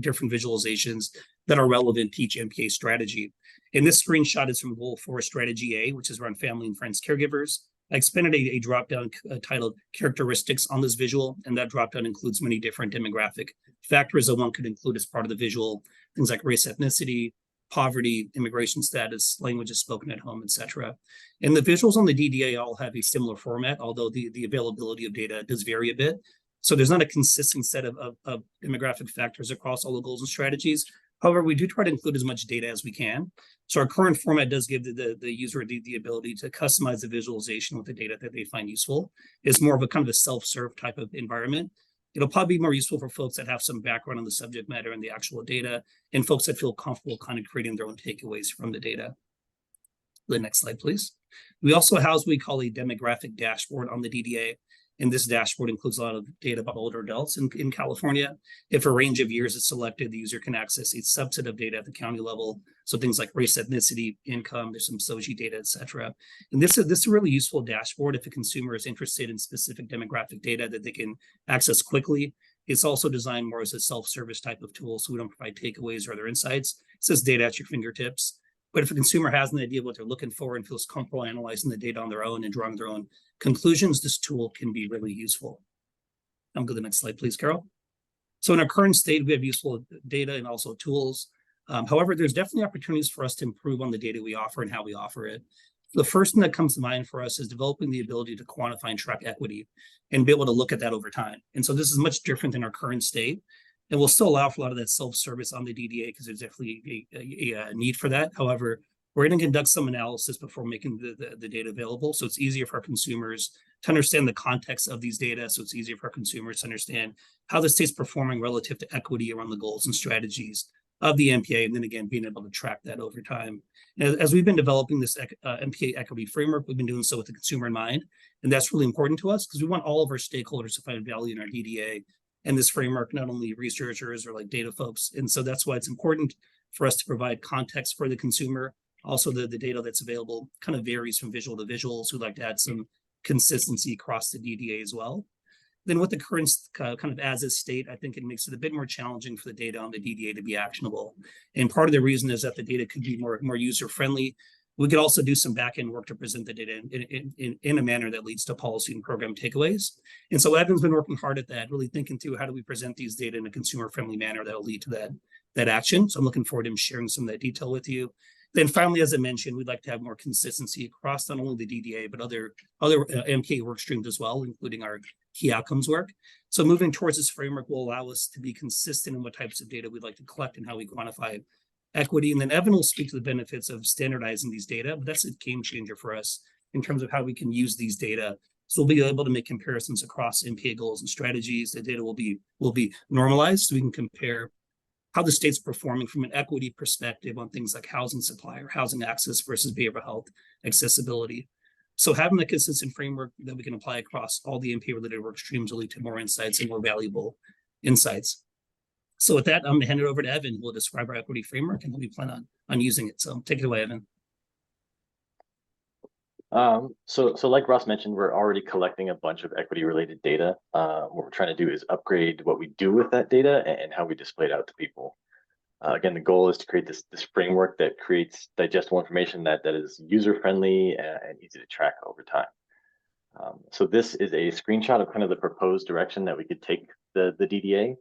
different visualizations that are relevant to each MPA strategy. And this screenshot is from Goal 4 Strategy A, which is around family and friends caregivers. I expanded a dropdown titled Characteristics on this visual, and that dropdown includes many different demographic factors that one could include as part of the visual, things like race, ethnicity, poverty, immigration status, languages spoken at home, etc. And the visuals on the DDA all have a similar format, although the availability of data does vary a bit. So there's not a consistent set of demographic factors across all the goals and strategies. However, we do try to include as much data as we can. So our current format does give the user the ability to customize the visualization with the data that they find useful. It's more of a kind of a self-serve type of environment. It'll probably be more useful for folks that have some background on the subject matter and the actual data, and folks that feel comfortable kind of creating their own takeaways from the data. The next slide, please. We also house what we call a demographic dashboard on the DDA. And this dashboard includes a lot of data about older adults in California. If a range of years is selected, the user can access a subset of data at the county level. So things like race, ethnicity, income, there's some SOGI data, et cetera. And this is a really useful dashboard if a consumer is interested in specific demographic data that they can access quickly. It's also designed more as a self-service type of tool, so we don't provide takeaways or other insights. It says data at your fingertips. But if a consumer has an idea of what they're looking for and feels comfortable analyzing the data on their own and drawing their own conclusions, this tool can be really useful. Go to the next slide, please, Carol. So in our current state, we have useful data and also tools. However, there's definitely opportunities for us to improve on the data we offer and how we offer it. The first thing that comes to mind for us is developing the ability to quantify and track equity and be able to look at that over time. And so this is much different than our current state. And we'll still allow for a lot of that self-service on the DDA because there's definitely a need for that. However, we're going to conduct some analysis before making the data available. So it's easier for our consumers to understand the context of these data. So it's easier for our consumers to understand how the state's performing relative to equity around the goals and strategies of the MPA, and then again, being able to track that over time. As we've been developing this MPA equity framework, we've been doing so with the consumer in mind, and that's really important to us because we want all of our stakeholders to find value in our DDA and this framework, not only researchers or like data folks. And so that's why it's important for us to provide context for the consumer. Also, the data that's available kind of varies from visual to visual, so we'd like to add some consistency across the DDA as well. Then with the current kind of as is state, I think it makes it a bit more challenging for the data on the DDA to be actionable. And part of the reason is that the data could be more user-friendly. We could also do some back-end work to present the data in a manner that leads to policy and program takeaways. And so Evan's been working hard at that, really thinking through how do we present these data in a consumer-friendly manner that will lead to that action. So I'm looking forward to him sharing some of that detail with you. Then finally, as I mentioned, we'd like to have more consistency across not only the DDA, but other MPA work streams as well, including our key outcomes work. So moving towards this framework will allow us to be consistent in what types of data we'd like to collect and how we quantify equity. And then Evan will speak to the benefits of standardizing these data, but that's a game changer for us in terms of how we can use these data. So we'll be able to make comparisons across MPA goals and strategies. The data will be normalized so we can compare how the state's performing from an equity perspective on things like housing supply or housing access versus behavioral health accessibility. So having a consistent framework that we can apply across all the MPA-related work streams will lead to more insights and more valuable insights. So with that, I'm going to hand it over to Evan, who will describe our equity framework and how we plan on using it. So take it away, Evan. So like Ross mentioned, we're already collecting a bunch of equity related data. What we're trying to do is upgrade what we do with that data and how we display it out to people. Again, the goal is to create this framework that creates digestible information that is user friendly and easy to track over time. So this is a screenshot of kind of the proposed direction that we could take the DDA.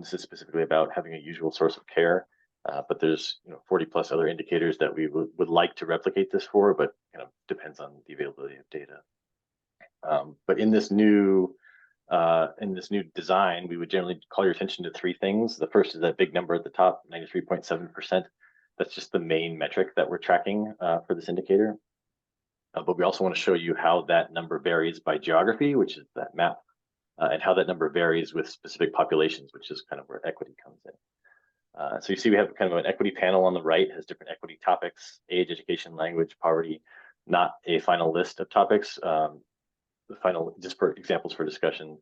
This is specifically about having a usual source of care. But there's 40 plus other indicators that we would like to replicate this for, but depends on the availability of data. But in this new design, we would generally call your attention to three things. The first is that big number at the top, 93.7%. That's just the main metric that we're tracking for this indicator. But we also want to show you how that number varies by geography, which is that map, and how that number varies with specific populations, which is kind of where equity comes in. So you see we have kind of an equity panel on the right, has different equity topics: age, education, language, poverty, not a final list of topics. The final, just for examples for discussion,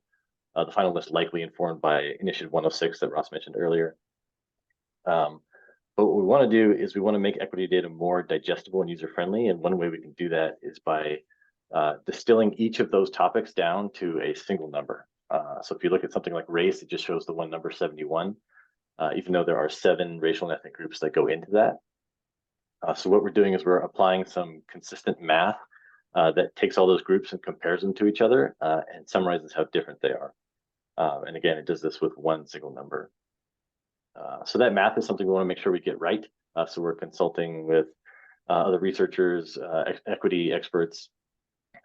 the final list likely informed by Initiative 106 that Ross mentioned earlier. But what we want to do is we want to make equity data more digestible and user-friendly, and one way we can do that is by distilling each of those topics down to a single number. So if you look at something like race, it just shows the one number 71. Even though there are 7 racial and ethnic groups that go into that. So what we're doing is we're applying some consistent math that takes all those groups and compares them to each other and summarizes how different they are. And again, it does this with one single number. So that math is something we want to make sure we get right. So we're consulting with other researchers, equity experts,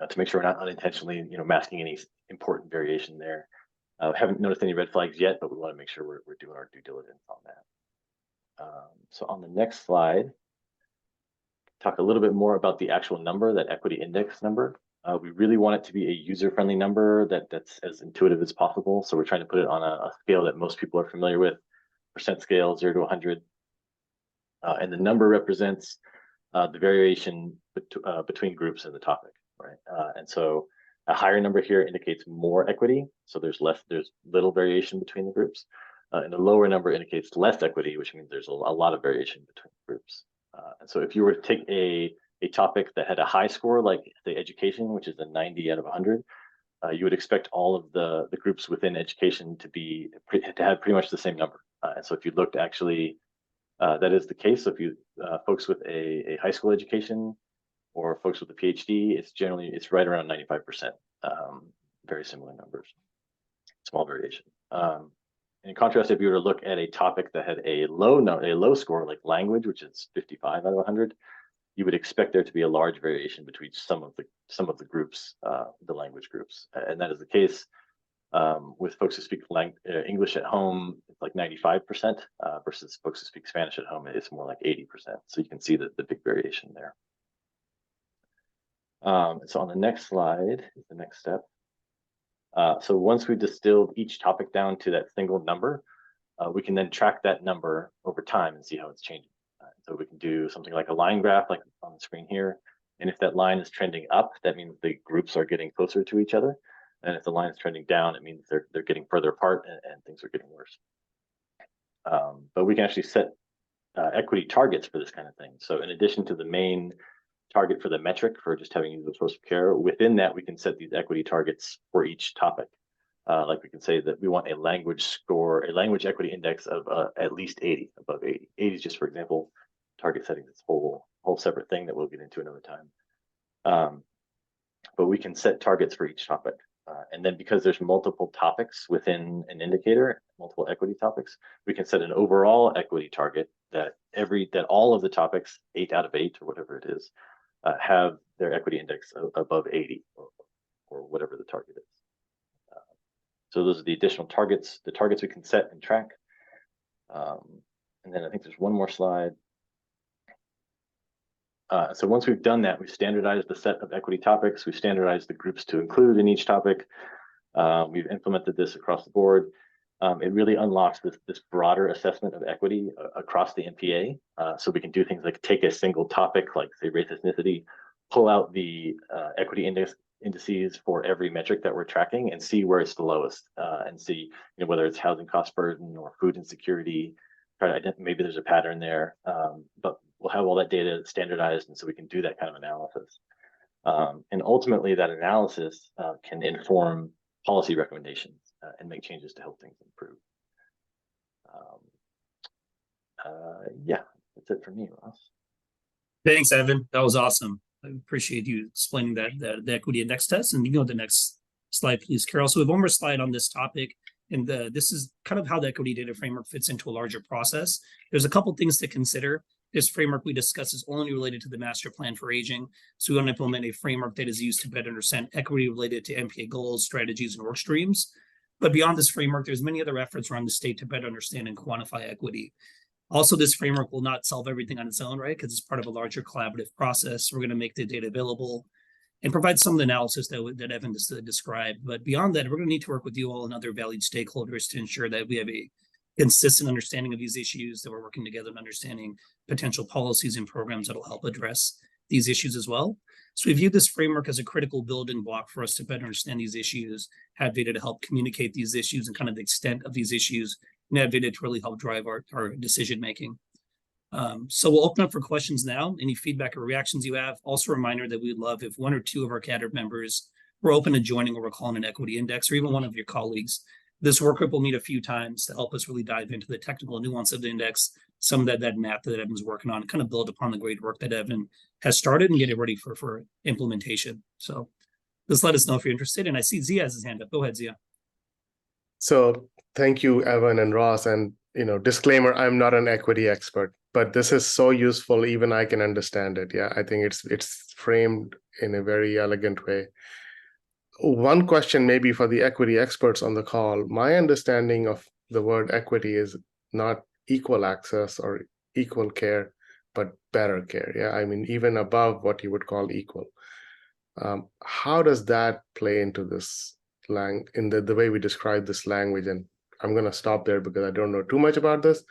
to make sure we're not unintentionally masking any important variation there. Haven't noticed any red flags yet, but we want to make sure we're doing our due diligence on that. So on the next slide, talk a little bit more about the actual number, that equity index number. We really want it to be a user-friendly number that's as intuitive as possible. So we're trying to put it on a scale that most people are familiar with, percent scale, 0 to 100. And the number represents the variation between groups in the topic, right? And so a higher number here indicates more equity, so there's little variation between the groups, and a lower number indicates less equity, which means there's a lot of variation between groups. And so if you were to take a topic that had a high score, like the education, which is a 90 out of 100, you would expect all of the groups within education to have pretty much the same number. And so if you looked, actually, that is the case. So if you folks with a high school education or folks with a PhD, it's right around 95%. Very similar numbers, small variation. In contrast, if you were to look at a topic that had a low score, like language, which is 55 out of 100, you would expect there to be a large variation between some of the groups, the language groups, and that is the case with folks who speak English at home. It's like 95% versus folks who speak Spanish at home. It's more like 80%. So you can see the big variation there. So on the next slide is the next step. So once we distilled each topic down to that single number, we can then track that number over time and see how it's changing. So we can do something like a line graph, like on the screen here. And if that line is trending up, that means the groups are getting closer to each other. And if the line is trending down, it means they're getting further apart and things are getting worse. But we can actually set equity targets for this kind of thing. So in addition to the main target for the metric for just having universal source of care, within that we can set these equity targets for each topic. Like we can say that we want a language score, a language equity index of at least 80, above 80. 80 is just, for example, target setting, this whole separate thing that we'll get into another time. But we can set targets for each topic. And then because there's multiple topics within an indicator, multiple equity topics, we can set an overall equity target that all of the topics, 8 out of 8 or whatever it is, have their equity index above 80 or whatever the target is. So those are the additional targets, the targets we can set and track. And then I think there's one more slide. So once we've done that, we've standardized the set of equity topics, we've standardized the groups to include in each topic. We've implemented this across the board. It really unlocks this broader assessment of equity across the MPA. So we can do things like take a single topic, like say race, ethnicity, pull out the equity indices for every metric that we're tracking and see where it's the lowest, and see whether it's housing cost burden or food insecurity. Try to identify, maybe there's a pattern there, but we'll have all that data standardized, and so we can do that kind of analysis. And ultimately, that analysis can inform policy recommendations and make changes to help things improve. Yeah, that's it for me, Ross. Thanks, Evan. That was awesome. I appreciate you explaining that the equity index test. And you go to the next slide, please, Carol. So we have one more slide on this topic. And this is kind of how the equity data framework fits into a larger process. There's a couple things to consider. This framework we discuss is only related to the master plan for aging. So we want to implement a framework that is used to better understand equity related to MPA goals, strategies, and work streams. But beyond this framework, there's many other efforts around the state to better understand and quantify equity. Also, this framework will not solve everything on its own, right? Because it's part of a larger collaborative process. We're going to make the data available and provide some of the analysis that Evan just described. But beyond that, we're going to need to work with you all and other valued stakeholders to ensure that we have a consistent understanding of these issues, that we're working together and understanding potential policies and programs that will help address these issues as well. So we view this framework as a critical building block for us to better understand these issues, have data to help communicate these issues and kind of the extent of these issues, and have data to really help drive our decision making. So we'll open up for questions now. Any feedback or reactions you have. Also a reminder that we'd love if 1 or 2 of our CADRP members were open to joining what we're calling an equity index, or even one of your colleagues. This work group will meet a few times to help us really dive into the technical nuance of the index, some of that map that Evan's working on, and kind of build upon the great work that Evan has started and get it ready for implementation. So just let us know if you're interested. And I see Zia has his hand up. Go ahead, Zia. So thank you, Evan and Ross. And disclaimer, I'm not an equity expert, but this is so useful, even I can understand it. Yeah, I think it's framed in a very elegant way. One question maybe for the equity experts on the call. My understanding of the word equity is not equal access or equal care, but better care. Yeah, I mean, even above what you would call equal. How does that play into this in the way we describe this language? And I'm going to stop there because I don't know too much about this.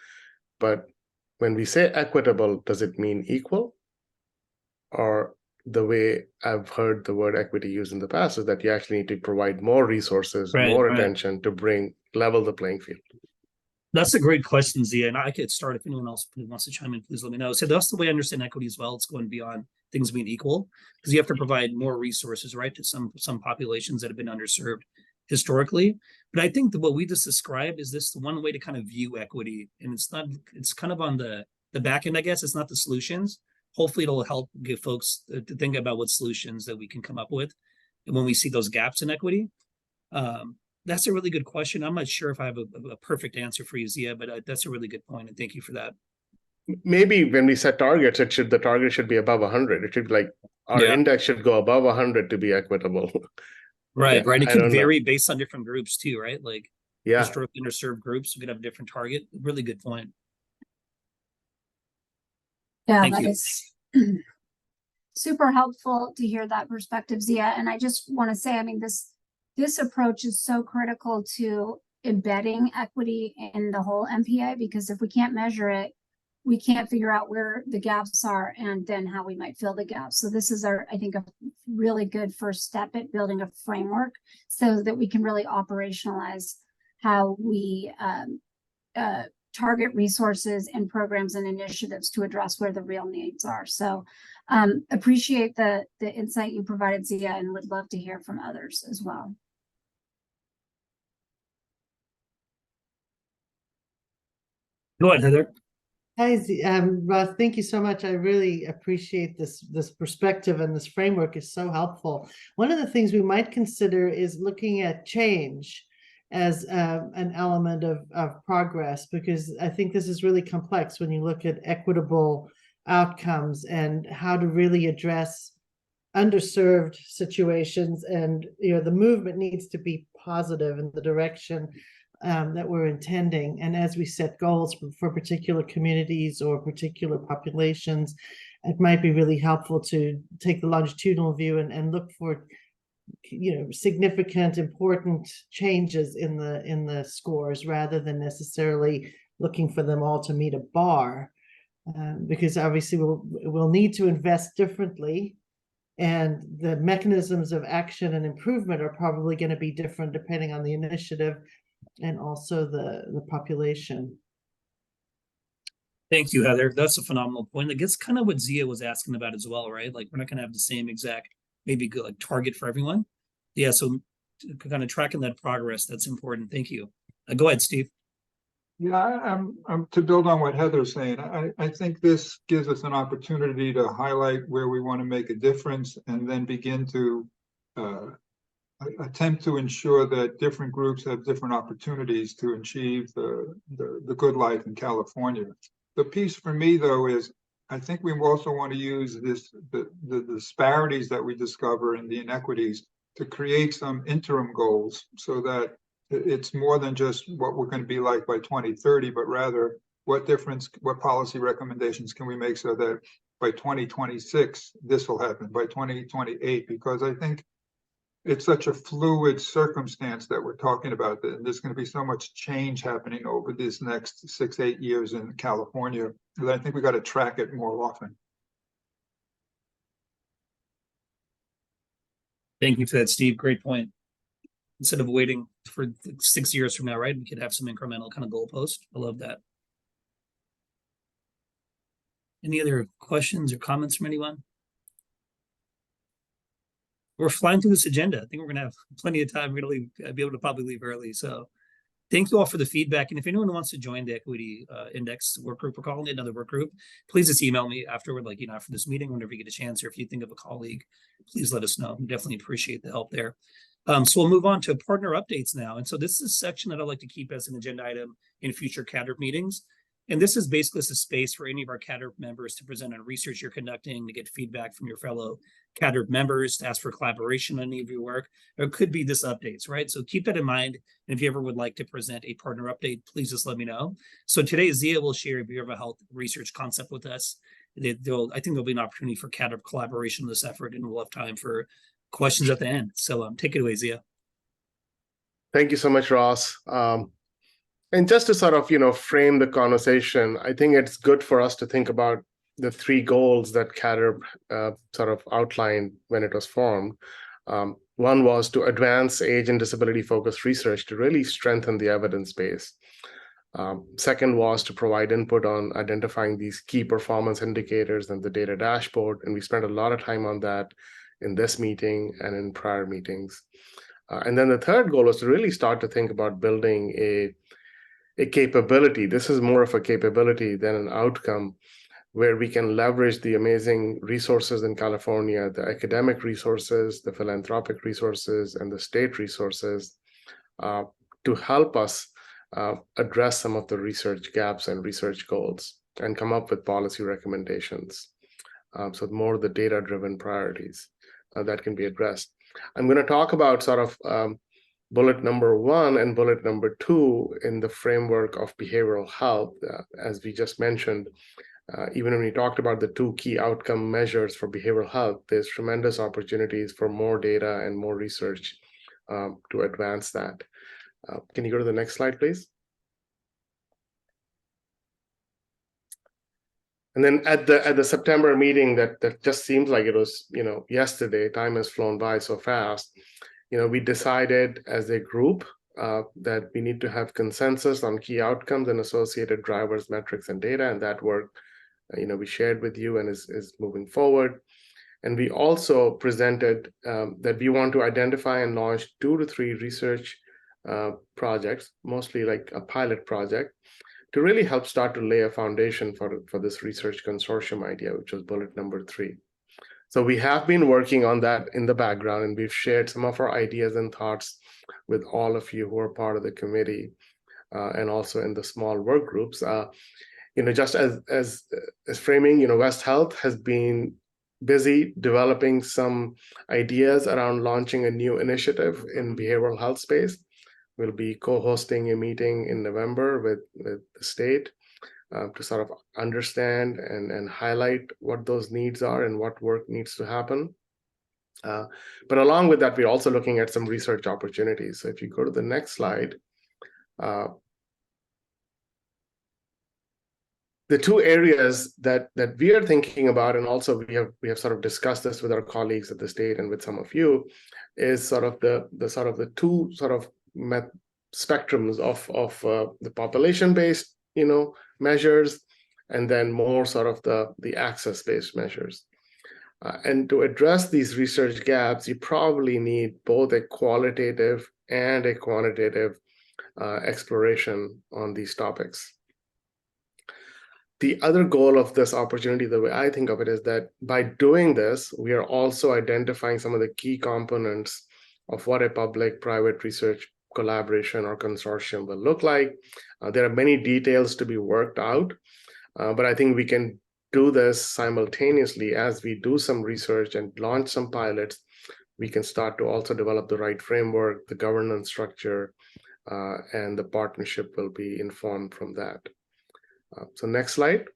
But when we say equitable, does it mean equal? Or the way I've heard the word equity used in the past is that you actually need to provide more resources, more attention to level the playing field. That's a great question, Zia. And I could start if anyone else wants to chime in, please let me know. So that's the way I understand equity as well. It's going beyond things being equal, because you have to provide more resources, right, to some populations that have been underserved historically. But I think that what we just described is this one way to kind of view equity. And it's kind of on the back end, I guess. It's not the solutions. Hopefully it'll help give folks to think about what solutions that we can come up with. And when we see those gaps in equity, that's a really good question. I'm not sure if I have a perfect answer for you, Zia, but that's a really good point. And thank you for that. Maybe when we set targets, the target should be above 100. It should be like our index should go above 100 to be equitable. Right. It can vary based on different groups too, right? Like historically underserved groups, we could have a different target. Really good point. Yeah, that is super helpful to hear that perspective, Zia. And I just want to say, I mean, this approach is so critical to embedding equity in the whole MPA, because if we can't measure it, we can't figure out where the gaps are and then how we might fill the gaps. So this is I think, a really good first step at building a framework so that we can really operationalize how we target resources and programs and initiatives to address where the real needs are. So appreciate the insight you provided, Zia, and would love to hear from others as well. Go ahead, Heather. Hi, Ross, thank you so much. I really appreciate this perspective, and this framework is so helpful. One of the things we might consider is looking at change as an element of progress, because I think this is really complex when you look at equitable outcomes and how to really address underserved situations. And the movement needs to be positive in the direction that we're intending. And as we set goals for particular communities or particular populations, it might be really helpful to take the longitudinal view and look for significant, important changes in the scores, rather than necessarily looking for them all to meet a bar, because obviously we'll need to invest differently, and the mechanisms of action and improvement are probably going to be different depending on the initiative and also the population. Thank you, Heather. That's a phenomenal point. I guess kind of what Zia was asking about as well, right? Like, we're not going to have the same exact, maybe good, like, target for everyone. Yeah, so kind of tracking that progress, that's important. Thank you. Go ahead, Steve. Yeah, I'm to build on what Heather's saying. I think this gives us an opportunity to highlight where we want to make a difference, and then begin to attempt to ensure that different groups have different opportunities to achieve the good life in California. The piece for me, though, is I think we also want to use the disparities that we discover and the inequities to create some interim goals, so that it's more than just what we're going to be like by 2030, but rather what policy recommendations can we make so that by 2026 this will happen, by 2028, because I think it's such a fluid circumstance that we're talking about, and there's going to be so much change happening over this next 6-8 years in California that I think we got to track it more often. Thank you for that, Steve. Great point. Instead of waiting for 6 years from now, right, we could have some incremental kind of goalpost. I love that. Any other questions or comments from anyone? We're flying through this agenda. I think we're going to have plenty of time. We're going to be able to probably leave early. So thank you all for the feedback. And if anyone wants to join the Equity Index work group, we're calling it another work group, please just email me afterward, like, after this meeting, whenever you get a chance, or if you think of a colleague, please let us know. We definitely appreciate the help there. So we'll move on to partner updates now. And so this is a section that I'd like to keep as an agenda item in future CADRP meetings. And this is basically a space for any of our CADRP members to present on research you're conducting, to get feedback from your fellow CADRP members, to ask for collaboration on any of your work. Or it could be this updates, right? So keep that in mind. And if you ever would like to present a partner update, please just let me know. So today, Zia will share a behavioral health research concept with us. I think there'll be an opportunity for CADRP collaboration in this effort, and we'll have time for questions at the end. So take it away, Zia. Thank you so much, Ross. And just to sort of, frame the conversation, I think it's good for us to think about the 3 goals that CADRP sort of outlined when it was formed. One was to advance age and disability-focused research to really strengthen the evidence base. Second was to provide input on identifying these key performance indicators and the data dashboard, and we spent a lot of time on that in this meeting and in prior meetings. And then the third goal was to really start to think about building a capability. This is more of a capability than an outcome, where we can leverage the amazing resources in California, the academic resources, the philanthropic resources, and the state resources to help us address some of the research gaps and research goals and come up with policy recommendations. So more the data-driven priorities that can be addressed. I'm going to talk about sort of bullet number 1 and bullet number 2 in the framework of behavioral health. As we just mentioned, even when we talked about the 2 key outcome measures for behavioral health, there's tremendous opportunities for more data and more research to advance that. Can you go to the next slide, please? And then at the September meeting, that just seems like it was, yesterday. Time has flown by so fast. We decided as a group that we need to have consensus on key outcomes and associated drivers, metrics, and data. And that work, we shared with you and is moving forward. And we also presented that we want to identify and launch 2 to 3 research projects, mostly like a pilot project, to really help start to lay a foundation for this research consortium idea, which was bullet number 3. So we have been working on that in the background, and we've shared some of our ideas and thoughts with all of you who are part of the committee and also in the small work groups. Just as framing, West Health has been busy developing some ideas around launching a new initiative in behavioral health space. We'll be co-hosting a meeting in November with the state to sort of understand and highlight what those needs are and what work needs to happen. But along with that, we're also looking at some research opportunities. So if you go to the next slide, the 2 areas that we are thinking about, and also we have sort of discussed this with our colleagues at the state and with some of you, is sort of the 2 sort of spectrums of the population-based measures, and then more sort of the access-based measures. And to address these research gaps, you probably need both a qualitative and a quantitative exploration on these topics. The other goal of this opportunity, the way I think of it, is that by doing this, we are also identifying some of the key components of what a public-private research collaboration or consortium will look like. There are many details to be worked out, but I think we can do this simultaneously as we do some research and launch some pilots. We can start to also develop the right framework, the governance structure, and the partnership will be informed from that. So next slide.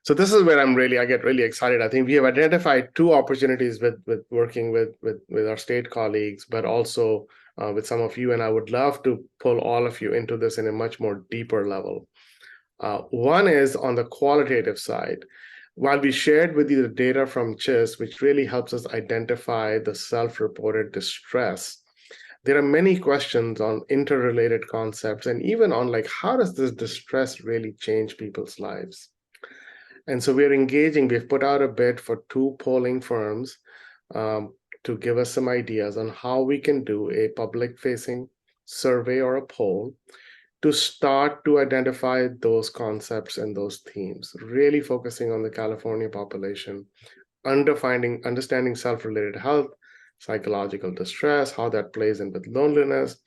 So this is where I get really excited. I think we have identified 2 opportunities with working with our state colleagues, but also with some of you, and I would love to pull all of you into this in a much more deeper level. One is on the qualitative side. While we shared with you the data from CHIS, which really helps us identify the self-reported distress, there are many questions on interrelated concepts and even on how does this distress really change people's lives? And so we're engaging, we've put out a bid for 2 polling firms to give us some ideas on how we can do a public-facing survey or a poll to start to identify those concepts and those themes, really focusing on the California population, understanding self-related health, psychological distress, how that plays in with loneliness,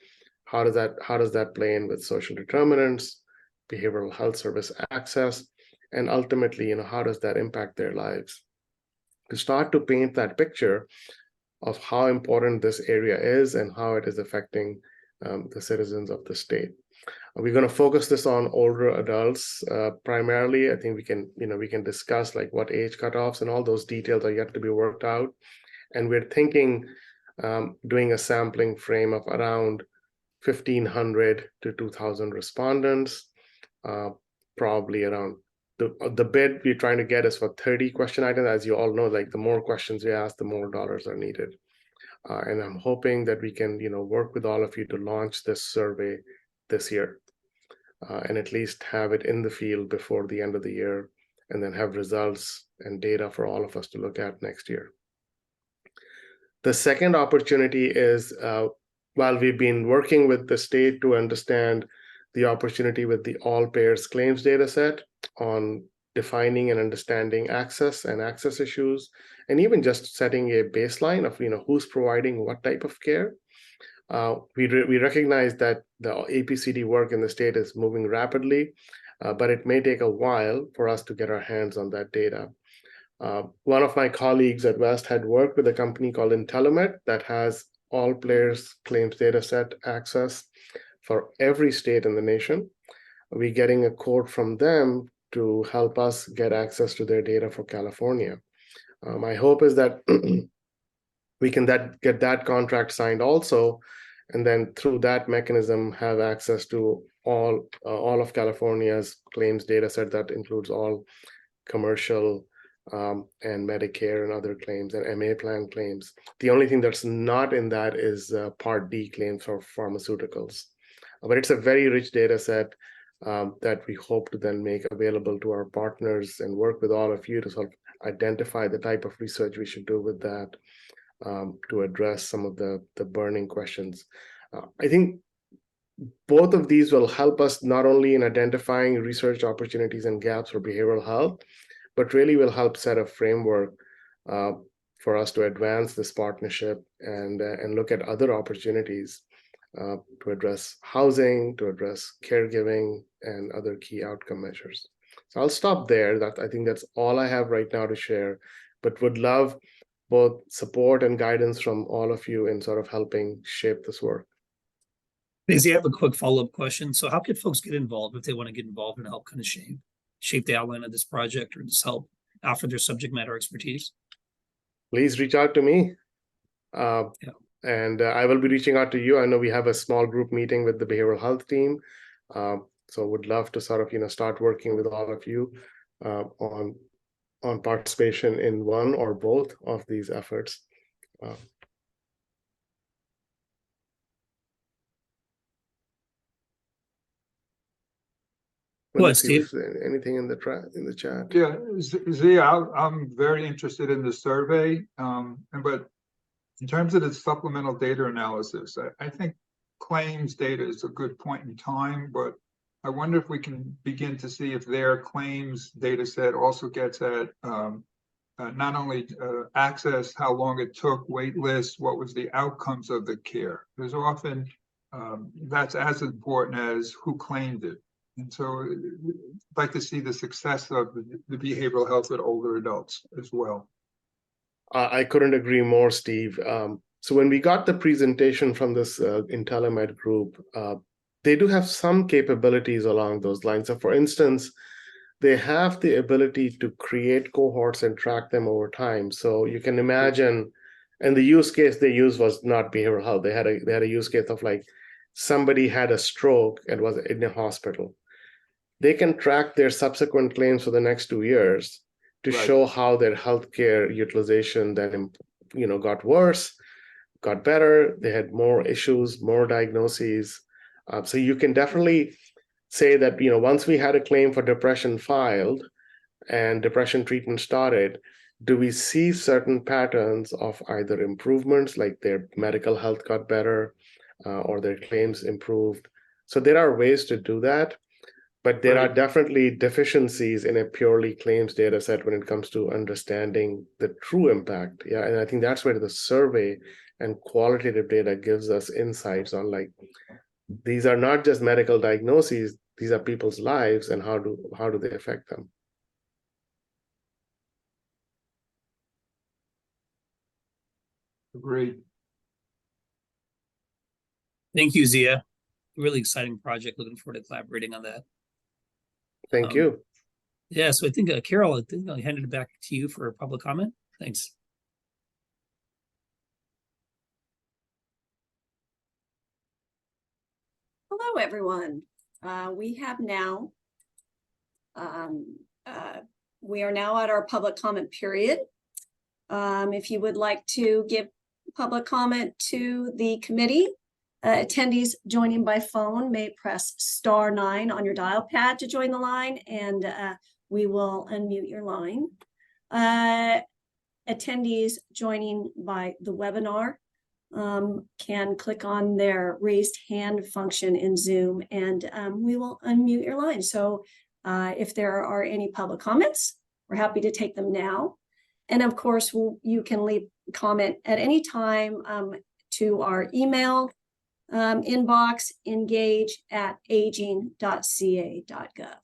how does that play in with social determinants, behavioral health service access, and ultimately, how does that impact their lives? To start to paint that picture of how important this area is and how it is affecting the citizens of the state. We're going to focus this on older adults primarily. I think we can discuss what age cutoffs and all those details are yet to be worked out. And we're thinking doing a sampling frame of around 1,500 to 2,000 respondents, probably around the bid we're trying to get is for 30 question items. As you all know, the more questions we ask, the more dollars are needed. And I'm hoping that we can, work with all of you to launch this survey this year and at least have it in the field before the end of the year, and then have results and data for all of us to look at next year. The second opportunity is while we've been working with the state to understand the opportunity with the all payers claims data set on defining and understanding access and access issues, and even just setting a baseline of who's providing what type of care. We recognize that the APCD work in the state is moving rapidly, but it may take a while for us to get our hands on that data. One of my colleagues at West had worked with a company called Intellimed that has all players claims data set access for every state in the nation. We're getting a quote from them to help us get access to their data for California. My hope is that we can get that contract signed also, and then through that mechanism have access to all of California's claims data set that includes all commercial and Medicare and other claims and MA plan claims. The only thing that's not in that is Part D claims for pharmaceuticals. But it's a very rich data set that we hope to then make available to our partners and work with all of you to sort of identify the type of research we should do with that to address some of the burning questions. I think both of these will help us not only in identifying research opportunities and gaps for behavioral health, but really will help set a framework for us to advance this partnership and look at other opportunities to address housing, to address caregiving, and other key outcome measures. So I'll stop there. I think that's all I have right now to share, but would love both support and guidance from all of you in sort of helping shape this work. Daisy, I have a quick follow-up question. So how could folks get involved if they want to get involved and help kind of shape the outline of this project or just help after their subject matter expertise? Please reach out to me. And I will be reaching out to you. I know we have a small group meeting with the behavioral health team. So would love to sort of, start working with all of you on participation in one or both of these efforts. What, Steve? Anything in the chat? Yeah, Zia, I'm very interested in the survey, but in terms of the supplemental data analysis, I think claims data is a good point in time, but I wonder if we can begin to see if their claims data set also gets at not only access, how long it took, wait lists, what was the outcomes of the care. There's often, that's as important as who claimed it. And so I'd like to see the success of the behavioral health with older adults as well. I couldn't agree more, Steve. So when we got the presentation from this IntelliMed group, they do have some capabilities along those lines. So for instance, they have the ability to create cohorts and track them over time. So you can imagine, and the use case they used was not behavioral health. They had a use case of like somebody had a stroke and was in a hospital. They can track their subsequent claims for the next 2 years to show how their healthcare utilization then, got worse, got better. They had more issues, more diagnoses. So you can definitely say that, once we had a claim for depression filed and depression treatment started, do we see certain patterns of either improvements, like their medical health got better or their claims improved? So there are ways to do that. But there are definitely deficiencies in a purely claims data set when it comes to understanding the true impact. Yeah, and I think that's where the survey and qualitative data gives us insights on, like, these are not just medical diagnoses, these are people's lives, and how do they affect them. Agreed. Thank you, Zia. Really exciting project. Looking forward to collaborating on that. Thank you. Yeah, so I think, Carol, I think I'll hand it back to you for a public comment. Thanks. Hello, everyone. We are now at our public comment period. If you would like to give public comment to the committee, attendees joining by phone may press *9 on your dial pad to join the line, and we will unmute your line. Attendees joining by the webinar can click on their raised hand function in Zoom, and we will unmute your line. So if there are any public comments, we're happy to take them now. And of course, you can leave comment at any time to our email inbox, engage@aging.ca.gov.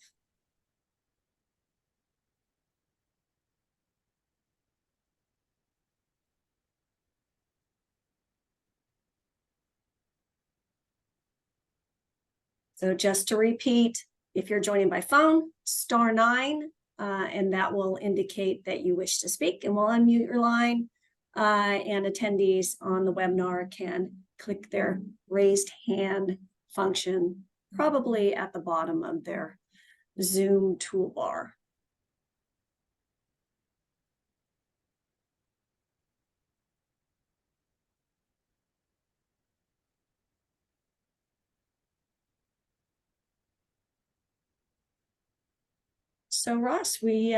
So just to repeat, if you're joining by phone, *9, and that will indicate that you wish to speak, and we'll unmute your line. And attendees on the webinar can click their raised hand function, probably at the bottom of their Zoom toolbar. So Ross, we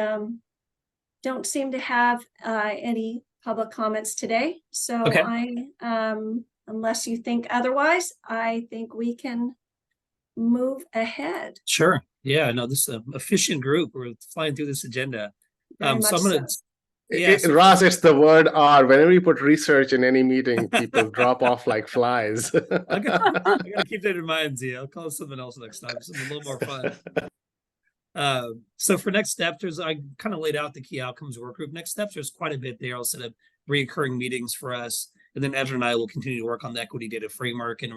don't seem to have any public comments today. So Okay. unless you think otherwise, I think we can move ahead. Sure. Yeah, no, this is an efficient group. We're flying through this agenda. Very So much I'm gonna, so. yeah, so Ross, it's the word R. Whenever you put research in any meeting, people drop off like flies. I gotta keep that in mind, Z. I'll call it something else next time, something a little more fun. So for next steps, I kind of laid out the key outcomes work group. Next steps, there's quite a bit there. I'll set up reoccurring meetings for us. And then Ezra and I will continue to work on the equity data framework. And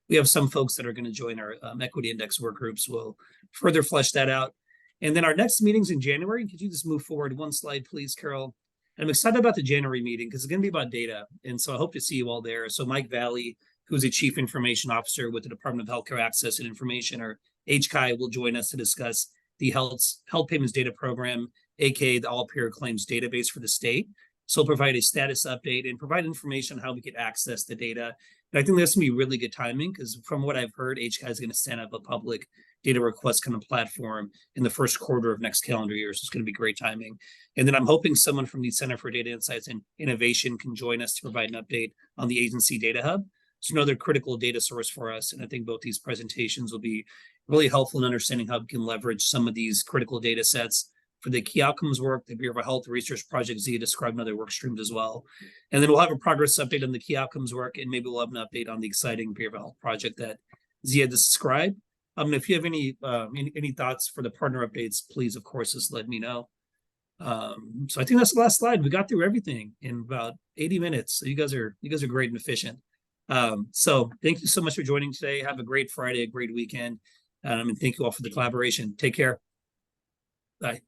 we have some folks that are going to join our equity index work groups. We'll further flesh that out. And then our next meeting's in January. Could you just move forward one slide, please, Carol? And I'm excited about the January meeting because it's going to be about data. And so I hope to see you all there. So Mike Valley, who's a Chief Information Officer with the Department of Healthcare Access and Information, or HCI, will join us to discuss the Health Payments Data Program, aka the All Payer Claims Database for the state. So we'll provide a status update and provide information on how we could access the data. And I think that's gonna be really good timing because from what I've heard, HCI is gonna stand up a public data request kind of platform in the first quarter of next calendar year. So it's gonna be great timing. And then I'm hoping someone from the Center for Data Insights and Innovation can join us to provide an update on the agency data hub. It's another critical data source for us. And I think both these presentations will be really helpful in understanding how we can leverage some of these critical data sets for the key outcomes work, the Bureau of Health Research Project Zia described in other work streams as well. And then we'll have a progress update on the key outcomes work, and maybe we'll have an update on the exciting Bureau of Health project that Zia described. If you have any thoughts for the partner updates, please, of course, just let me know. So I think that's the last slide. We got through everything in about 80 minutes. So you guys are great and efficient. So thank you so much for joining today. Have a great Friday, a great weekend. And thank you all for the collaboration. Take care. Bye.